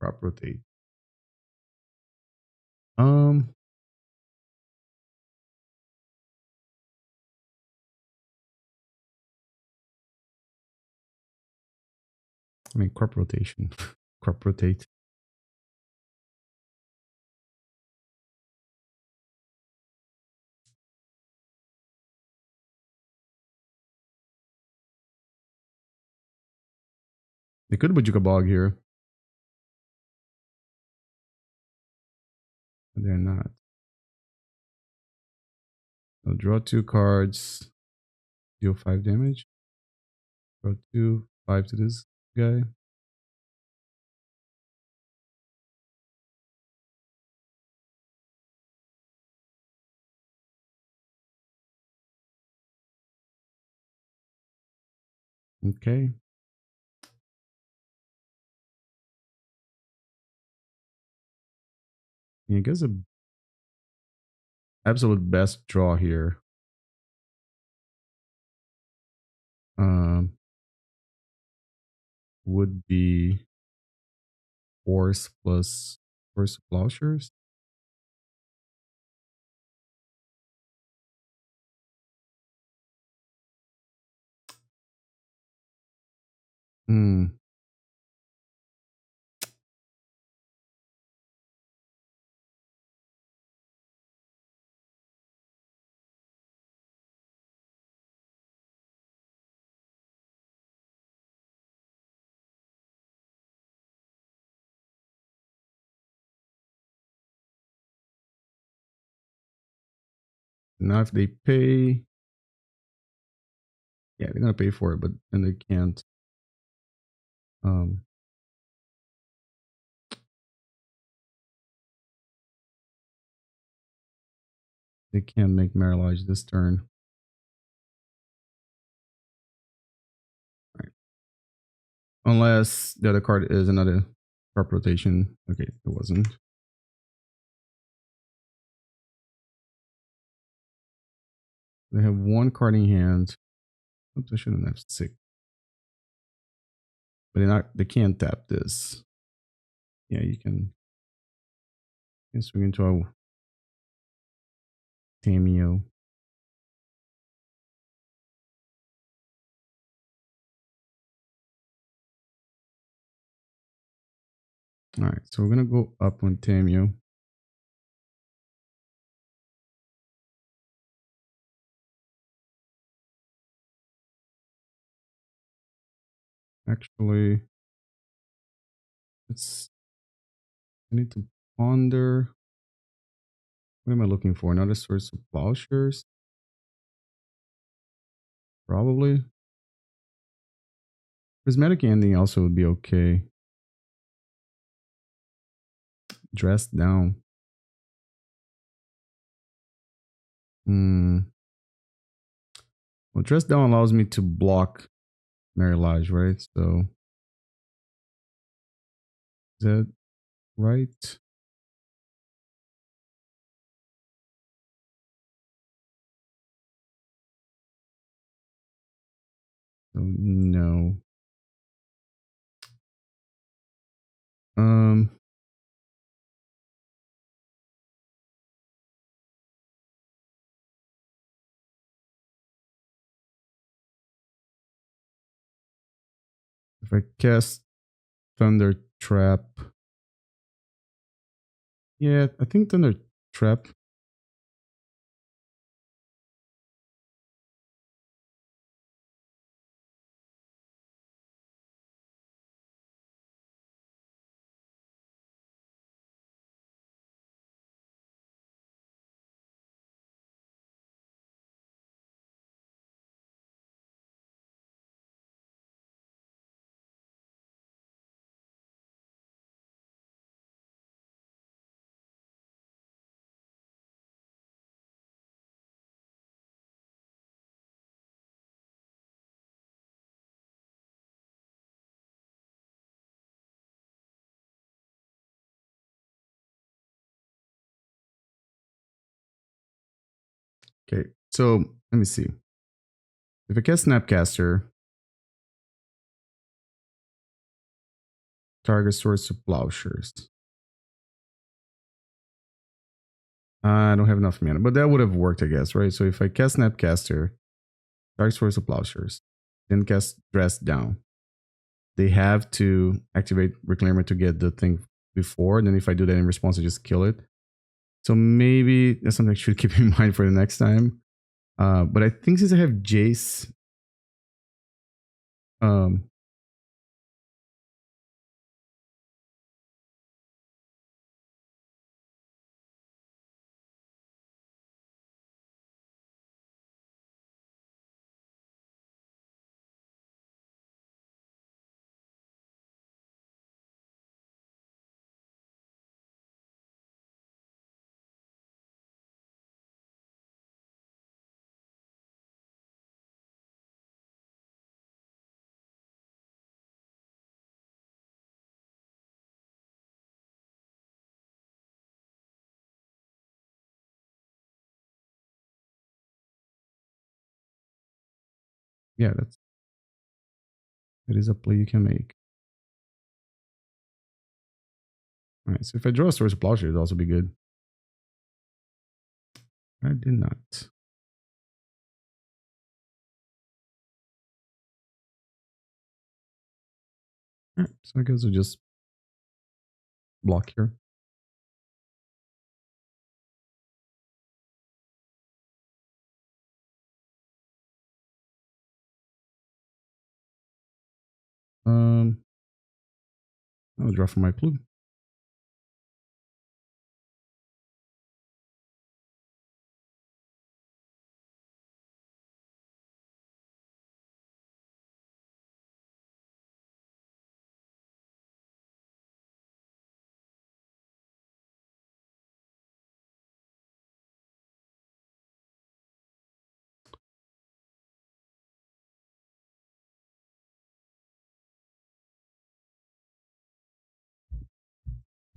Prop rotate. I mean, crop rotation. Crop rotate. They could Bajuka Bog here. But they're not. I'll draw 2 cards. Deal 5 damage. Draw 2, 5 to this guy. Okay. Yeah, I guess a absolute best draw here. Would be Force plus Force of Plowshares. Hmm. Now if they pay, yeah, they're gonna pay for it, but then they can't. They can't make Mirage this turn. Right. Unless the other card is another sharp rotation. Okay, it wasn't. They have one card in hand. Oops, I shouldn't have 6. But they can't tap this. Yeah, you can swing into a Tamiyo. Alright, so we're gonna go up on Tamiyo. Actually, I need to ponder. What am I looking for? Another source of Plowshares? Probably. Prismatic Ending also would be okay. Dress down. Well, dress down allows me to block Mirage, right? So is that right? So no. Um if I cast Thundertrap. Yeah, I think Thundertrap. Okay, so let me see. If I cast Snapcaster, target source of Plowshares. I don't have enough mana, but that would have worked, I guess, right? So if I cast Snapcaster, target source of Plowshares, then cast Dress Down, they have to activate Reclaimer to get the thing before. And then if I do that in response, I just kill it. So maybe that's something I should keep in mind for the next time. But I think since I have Jace, yeah, that is a play you can make. All right, so if I draw a source of Plowshare, it'd also be good. I did not. All right, so I guess we'll just block here. I'll draw from my clue.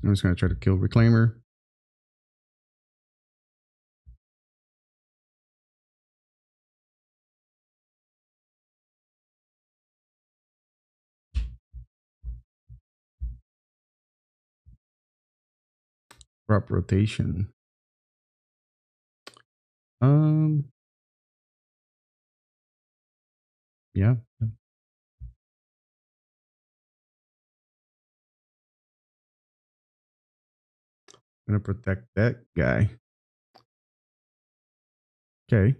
I'm just gonna try to kill Reclaimer. Crop rotation. Yeah. Gonna protect that guy. Okay.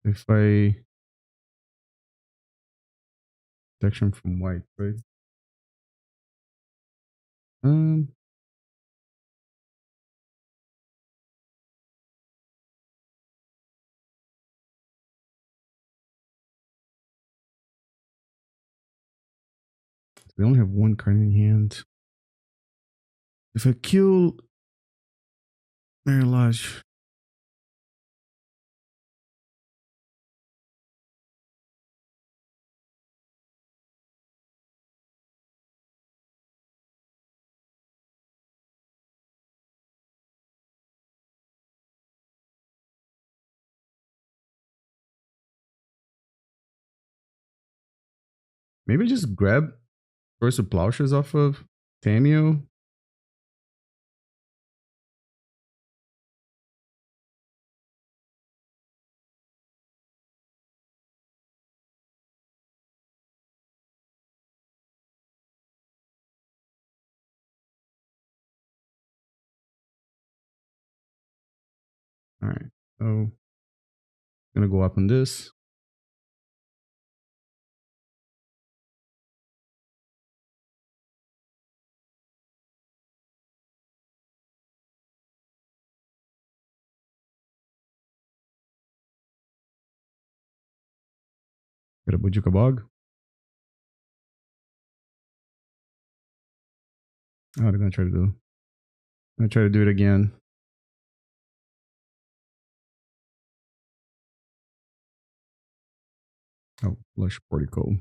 If I protection from white, right? Um, we only have one card in hand. If I kill Marilage, maybe just grab Force of Plowshares off of Tamiyo. All right. So gonna go up on this. Get a Bujuka Bog. Oh, they're gonna try to do. I'm gonna try to do it again. Oh, Lush Portico.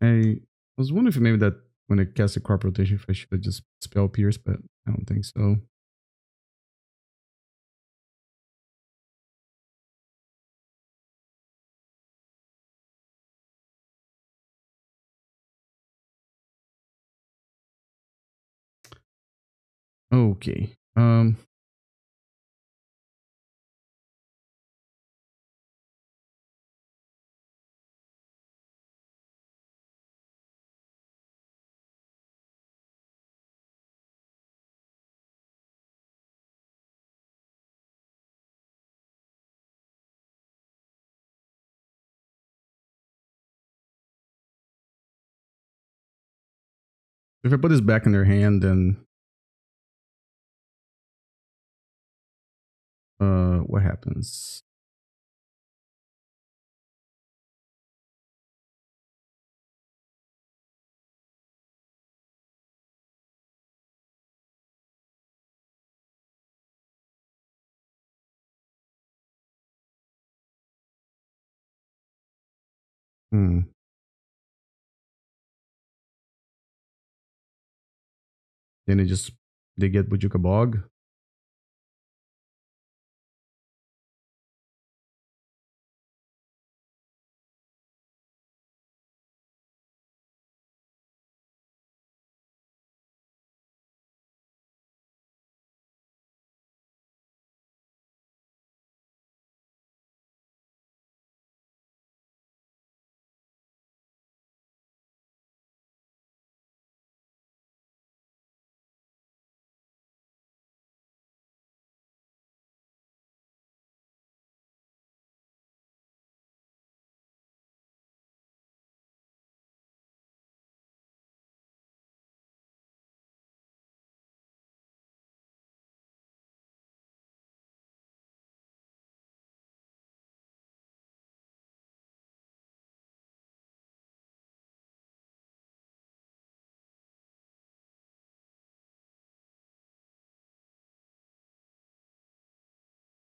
I was wondering if maybe that when I cast a crop rotation, if I should just spell Pierce, but I don't think so. Okay. If I put this back in their hand, then what happens? Hmm. Then they get Bujuka Bog.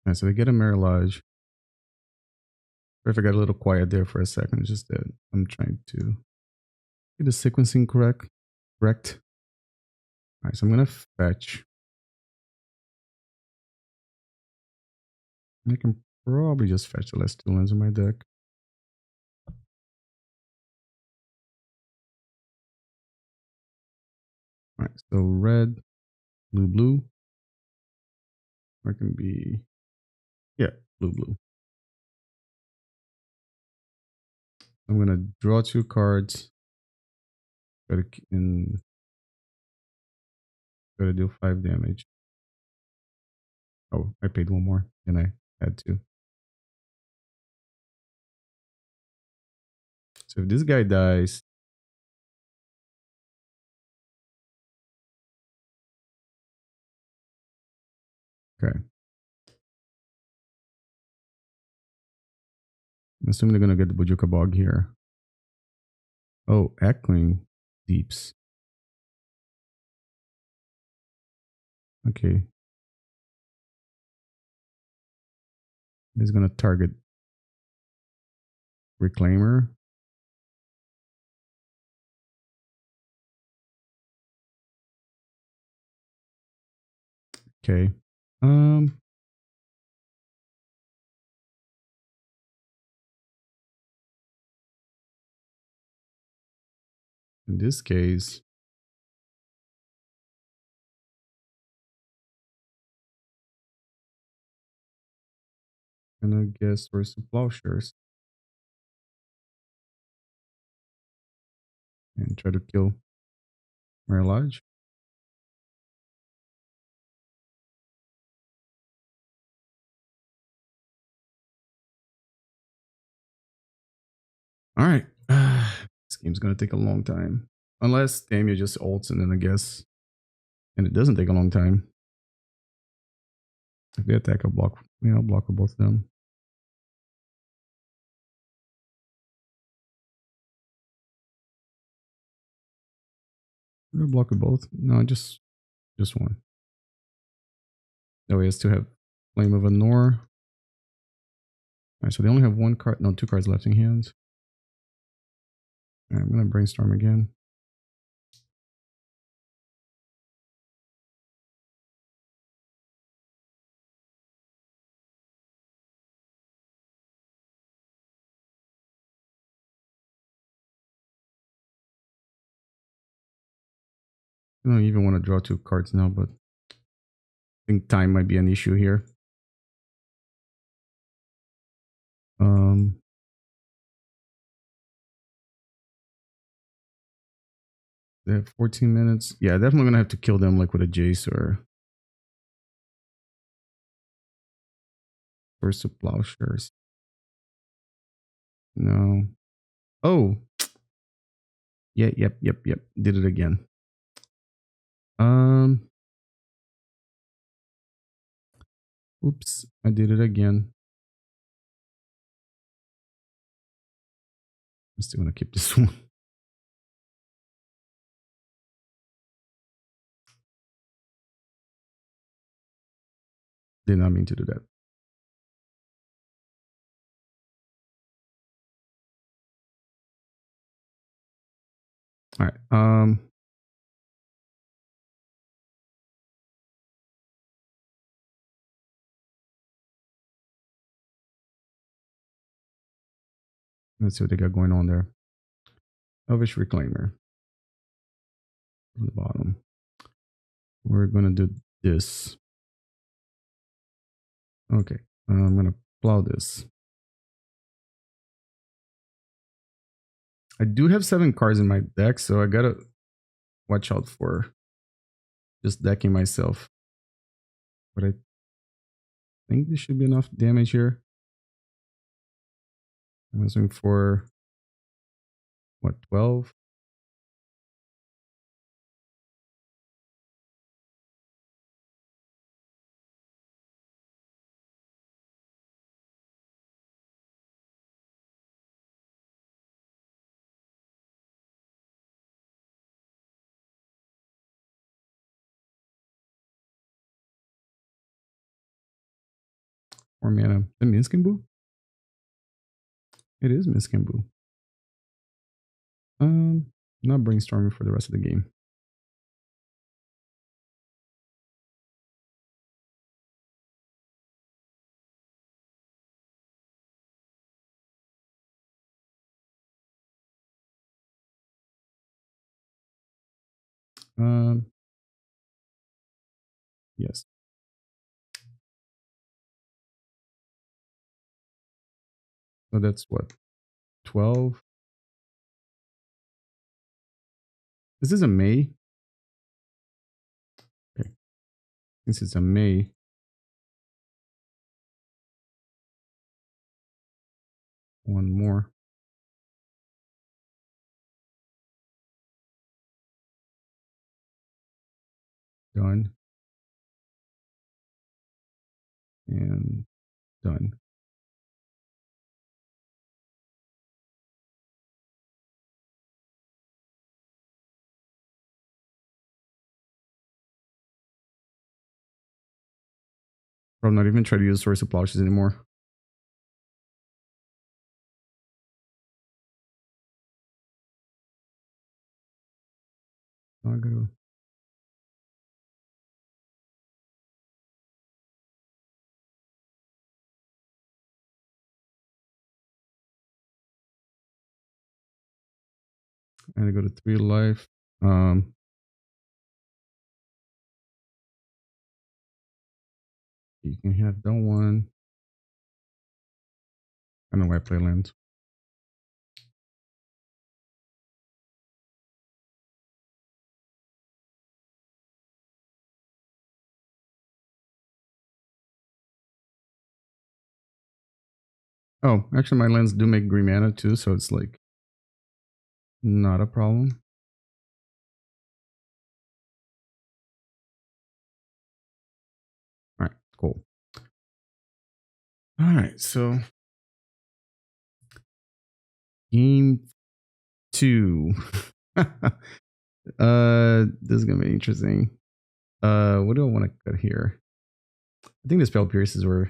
Alright, so we get a Mirage. If I got a little quiet there for a second, it's just that I'm trying to get the sequencing correct. Alright, so I'm gonna fetch. I can probably just fetch the last 2 lands in my deck. Alright, so red, blue, blue. Or it can be, yeah, blue, blue. I'm gonna draw 2 cards. Gotta do 5 damage. Oh, I paid 1 more than I had to. So if this guy dies, okay. I'm assuming they're gonna get the Bojuka Bog here. Oh, Echoing Deeps. Okay. He's gonna target Reclaimer. Okay. In this case, I'm gonna guess where's the Plowshares and try to kill Mirage. All right. This game's gonna take a long time. Unless Tamiyo just ults and then I guess. And it doesn't take a long time. If they attack, I'll block. Yeah, I'll block both of them. I'll block with both. No, just one. That way I still have Flame of Anor. Alright, so they only have 1 card, no, 2 cards left in hand. Alright, I'm gonna Brainstorm again. I don't even want to draw 2 cards now, but I think time might be an issue here. They have 14 minutes. Yeah, definitely gonna have to kill them like with a Jace or Force of Plowshares. No. Oh. Yeah, yep. Did it again. Oops, I did it again. I'm still gonna keep this one. Did not mean to do that. All right. Let's see what they got going on there. Elvish Reclaimer on the bottom. We're gonna do this. Okay, I'm gonna plow this. I do have 7 cards in my deck, so I gotta watch out for just decking myself. But I think this should be enough damage here. I'm assuming for what, 12? 4 mana. The Minskin It is Minskin. Not brainstorming for the rest of the game. Yes. So that's what, 12. This is a May. Okay. Since it's a May, one more. Done. And done. Probably not even try to use Source of Plowshares anymore. Not gonna. I'm gonna go to 3 life. You can have that one. I don't know why I play land. Oh, actually my lands do make green mana too, so it's like not a problem. Alright, cool. Alright, so game 2. This is gonna be interesting. What do I want to cut here? I think the spell pierces were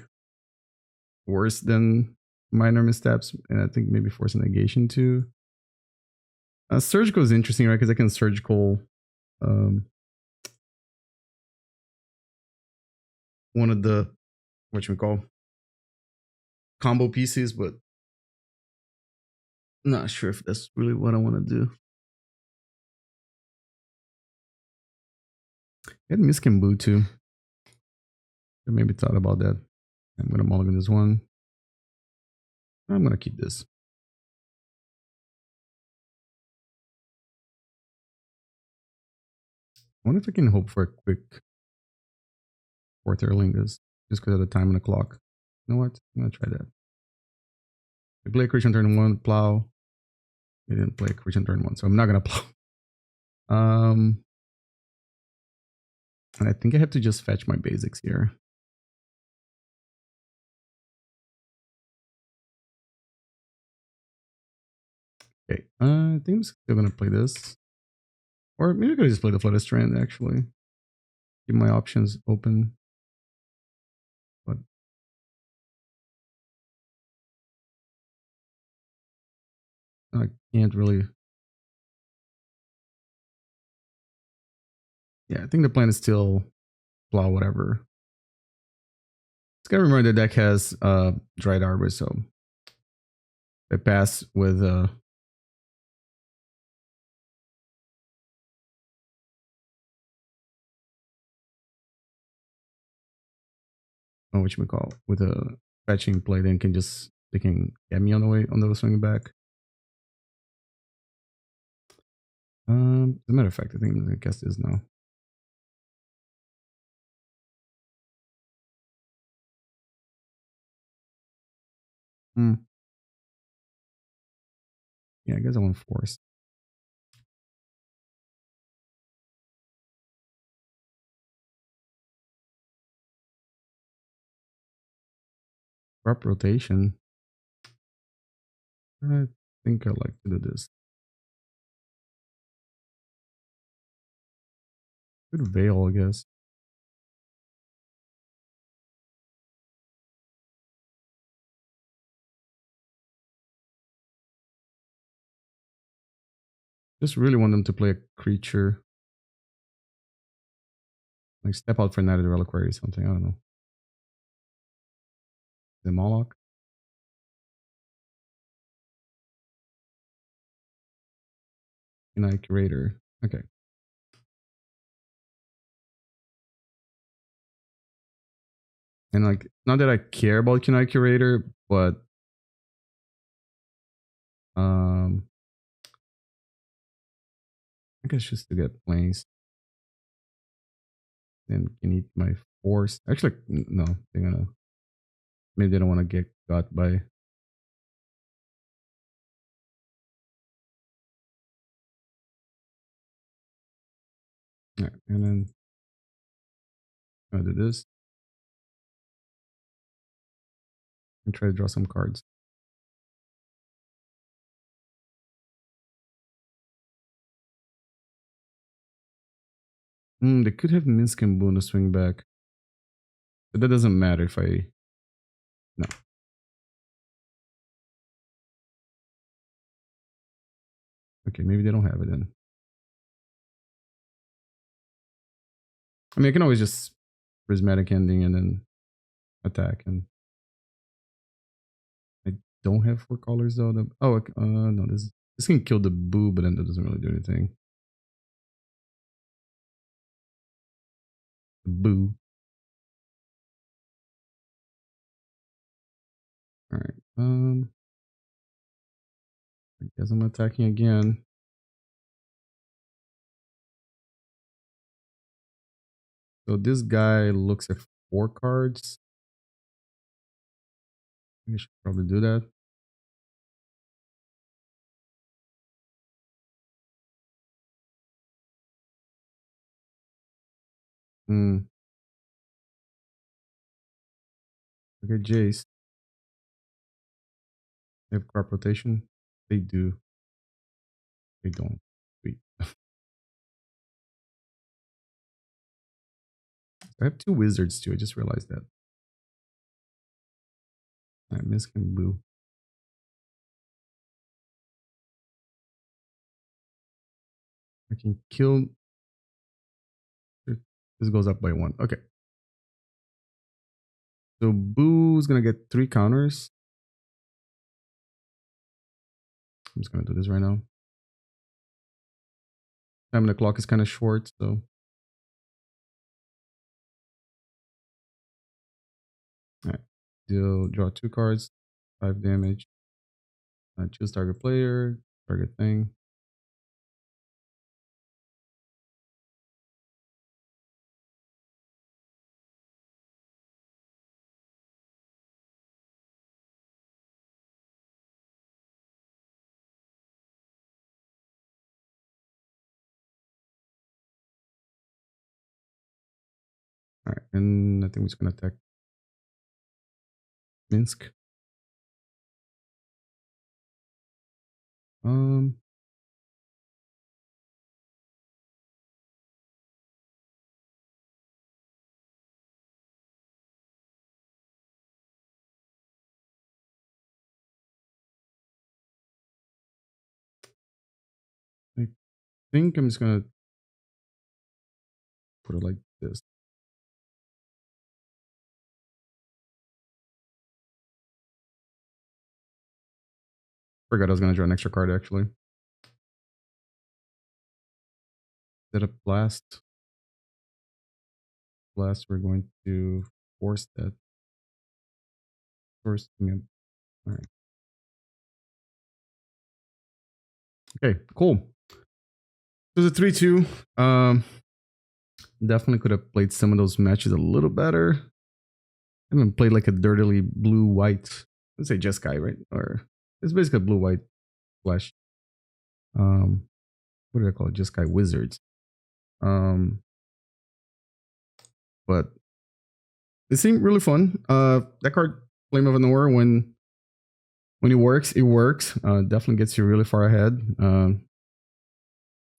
worse than minor missteps, and I think maybe Force of Negation too. Surgical is interesting, right? Because I can surgical one of the whatchamacall combo pieces, but not sure if that's really what I want to do. I had Miskin too. I maybe thought about that. I'm gonna mulligan this one. I'm gonna keep this. I wonder if I can hope for a quick Forth Eorlingas just because of the time on the clock. You know what? I'm gonna try that. We play creature on turn 1, plow. We didn't play creature on turn 1, so I'm not gonna plow. And I think I have to just fetch my basics here. Okay, I think I'm still gonna play this. Or maybe I could just play the Flooded Strand actually. Keep my options open. But I can't really. Yeah, I think the plan is still plow whatever. It's gotta remember the deck has Dried Arbor, so I pass with whatchamacall, with a fetching play, then can just they can get me on the way on the swinging back. As a matter of fact, I think I'm gonna cast this now. Yeah, I guess I want Force. Prep rotation. I think I like to do this. Good Veil, I guess. Just really want them to play a creature. Like step out for Knight of the Reliquary or something. I don't know. The Moloch. Knight Curator. Okay. And like, not that I care about Knight Curator, but I guess just to get planes. Then can eat my force. Actually, no, they're gonna. Maybe they don't want to get got by. Right, and then I'll do this. And try to draw some cards. They could have Minsk and Boon to swing back. But that doesn't matter if I... No. Okay, maybe they don't have it then. I mean, I can always just Prismatic Ending and then attack. And I don't have 4 colors though. Oh, no, this can kill the Boo, but then that doesn't really do anything. The Boo. All right. I guess I'm attacking again. So this guy looks at 4 cards. I should probably do that. Okay, Jace. They have crop rotation. They do. They don't. Sweet. I have 2 wizards too. I just realized that. I miss him blue. I can kill. This goes up by 1. Okay. So Boo's gonna get 3 counters. I'm just gonna do this right now. Time on the clock is kind of short, so. Alright. Deal, draw 2 cards, 5 damage. Choose target player, target thing. Alright, and I think we're just gonna attack Minsk. I think I'm just gonna put it like this. Forgot I was gonna draw an extra card actually. Is that a blast? Blast, we're going to force that. First, all right. Okay, cool. So the 3-2. Definitely could have played some of those matches a little better. I haven't played like a dirtily blue-white. Let's say Jeskai, right? Or it's basically blue-white flash. What do I call it? Jeskai Wizards. But it seemed really fun. That card, Flame of Anor, when it works, it works. Definitely gets you really far ahead.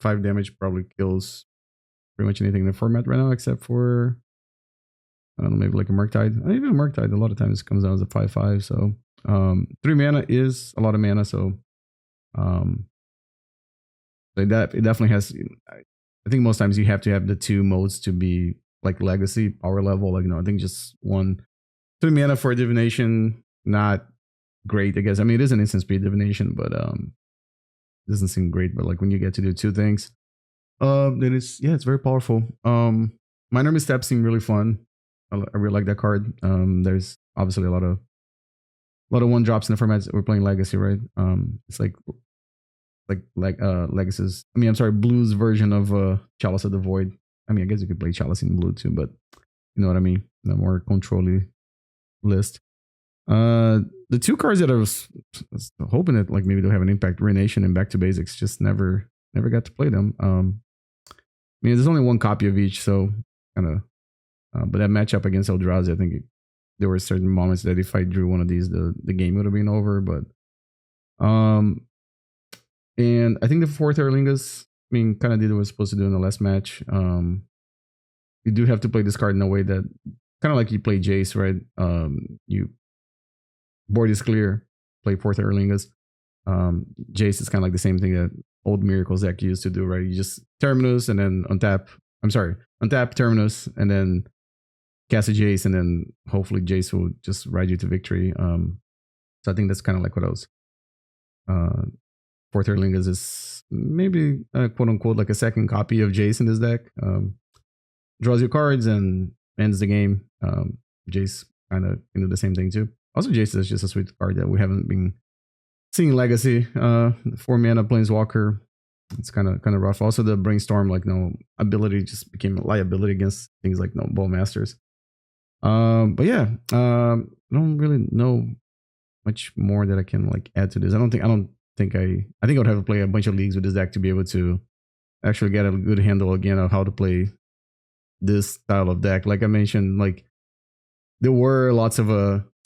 5 damage probably kills pretty much anything in the format right now, except for, I don't know, maybe like a Murktide. Even a Murktide, a lot of times comes out as a 5/5. So 3 mana is a lot of mana. So So it definitely has. I think most times you have to have the two modes to be like legacy power level. Like, I think just 3 mana for divination, not great, I guess. I mean, it is an instant speed divination, but it doesn't seem great. But like when you get to do two things, then it's very powerful. Minor Misstep seem really fun. I really like that card. There's obviously a lot of 1-drops in the format. We're playing Legacy, right? It's like Legacy's. I mean, I'm sorry, Blue's version of Chalice of the Void. I mean, I guess you could play Chalice in blue too, but you know what I mean. The more control-y list. The two cards that I was hoping that like maybe they'll have an impact, Ruination and Back to Basics, just never got to play them. I mean, there's only one copy of each, so kind of. But that matchup against Eldrazi, I think there were certain moments that if I drew one of these, the game would have been over. But and I think the Forth Eorlingas, I mean, kind of did what it was supposed to do in the last match. You do have to play this card in a way that kind of like you play Jace, right? You board is clear, play Forth Eorlingas. Jace is kind of like the same thing that old Miracles deck used to do, right? You just Terminus and then untap Terminus and then cast a Jace, and then hopefully Jace will just ride you to victory. So I think that's kind of like what I was. Forth Eorlingas is maybe quote unquote like a second copy of Jace in this deck. Draws your cards and ends the game. Jace kind of do the same thing too. Also, Jace is just a sweet card that we haven't been seeing Legacy. 4 mana Planeswalker. It's kind of rough. Also, the Brainstorm ability just became a liability against things like Bowmasters. But yeah, I don't really know much more that I can like add to this. I think I would have to play a bunch of leagues with this deck to be able to actually get a good handle again of how to play this style of deck. Like I mentioned, like there were lots of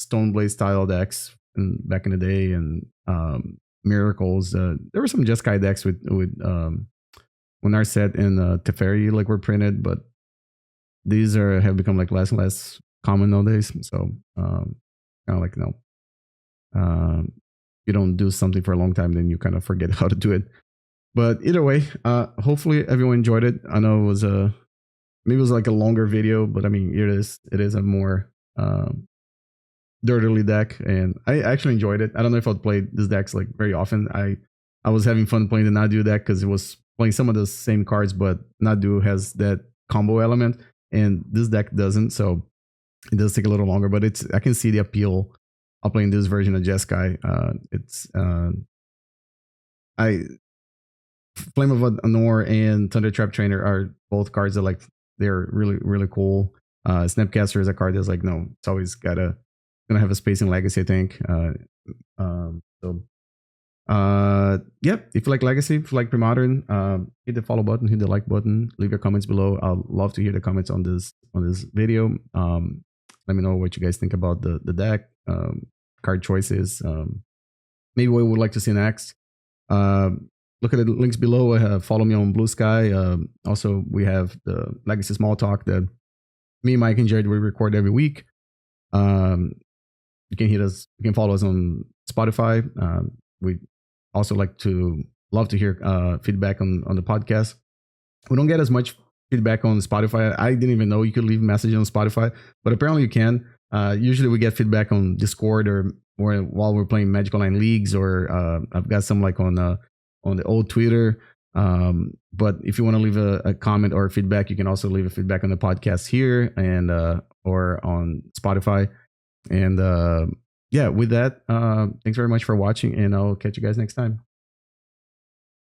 Stoneblade style decks back in the day, and Miracles. There were some Jeskai decks with when Narset and Teferi like were printed, but these have become like less and less common nowadays. So kind of like you don't do something for a long time, then you kind of forget how to do it. But either way, hopefully everyone enjoyed it. I know it was maybe it was like a longer video, but I mean it is a more dirtily deck, and I actually enjoyed it. I don't know if I'd play this decks like very often. I was having fun playing the Nadu deck because it was playing some of the same cards, but Nadu has that combo element, and this deck doesn't, so it does take a little longer. But I can see the appeal of playing this version of Jeskai. Flame of Anor and Thundertrap Trainer are both cards that they're really, really cool. Snapcaster is a card that's it's always gonna have a space in Legacy, I think. Yep. If you like Legacy, if you like Premodern, hit the follow button, hit the like button, leave your comments below. I'll love to hear the comments on this video. Let me know what you guys think about the deck, card choices. Maybe what you would like to see next. Look at the links below. Follow me on Blue Sky. Also, we have the Legacy Small Talk that me, Mike, and Jared we record every week. You can follow us on Spotify. We also love to hear feedback on the podcast. We don't get as much feedback on Spotify. I didn't even know you could leave a message on Spotify, but apparently you can. Usually we get feedback on Discord or while we're playing Magic Online leagues, or I've got some on the old Twitter. But if you want to leave a comment or feedback, you can also leave a feedback on the podcast here and or on Spotify. And with that, thanks very much for watching, and I'll catch you guys next time.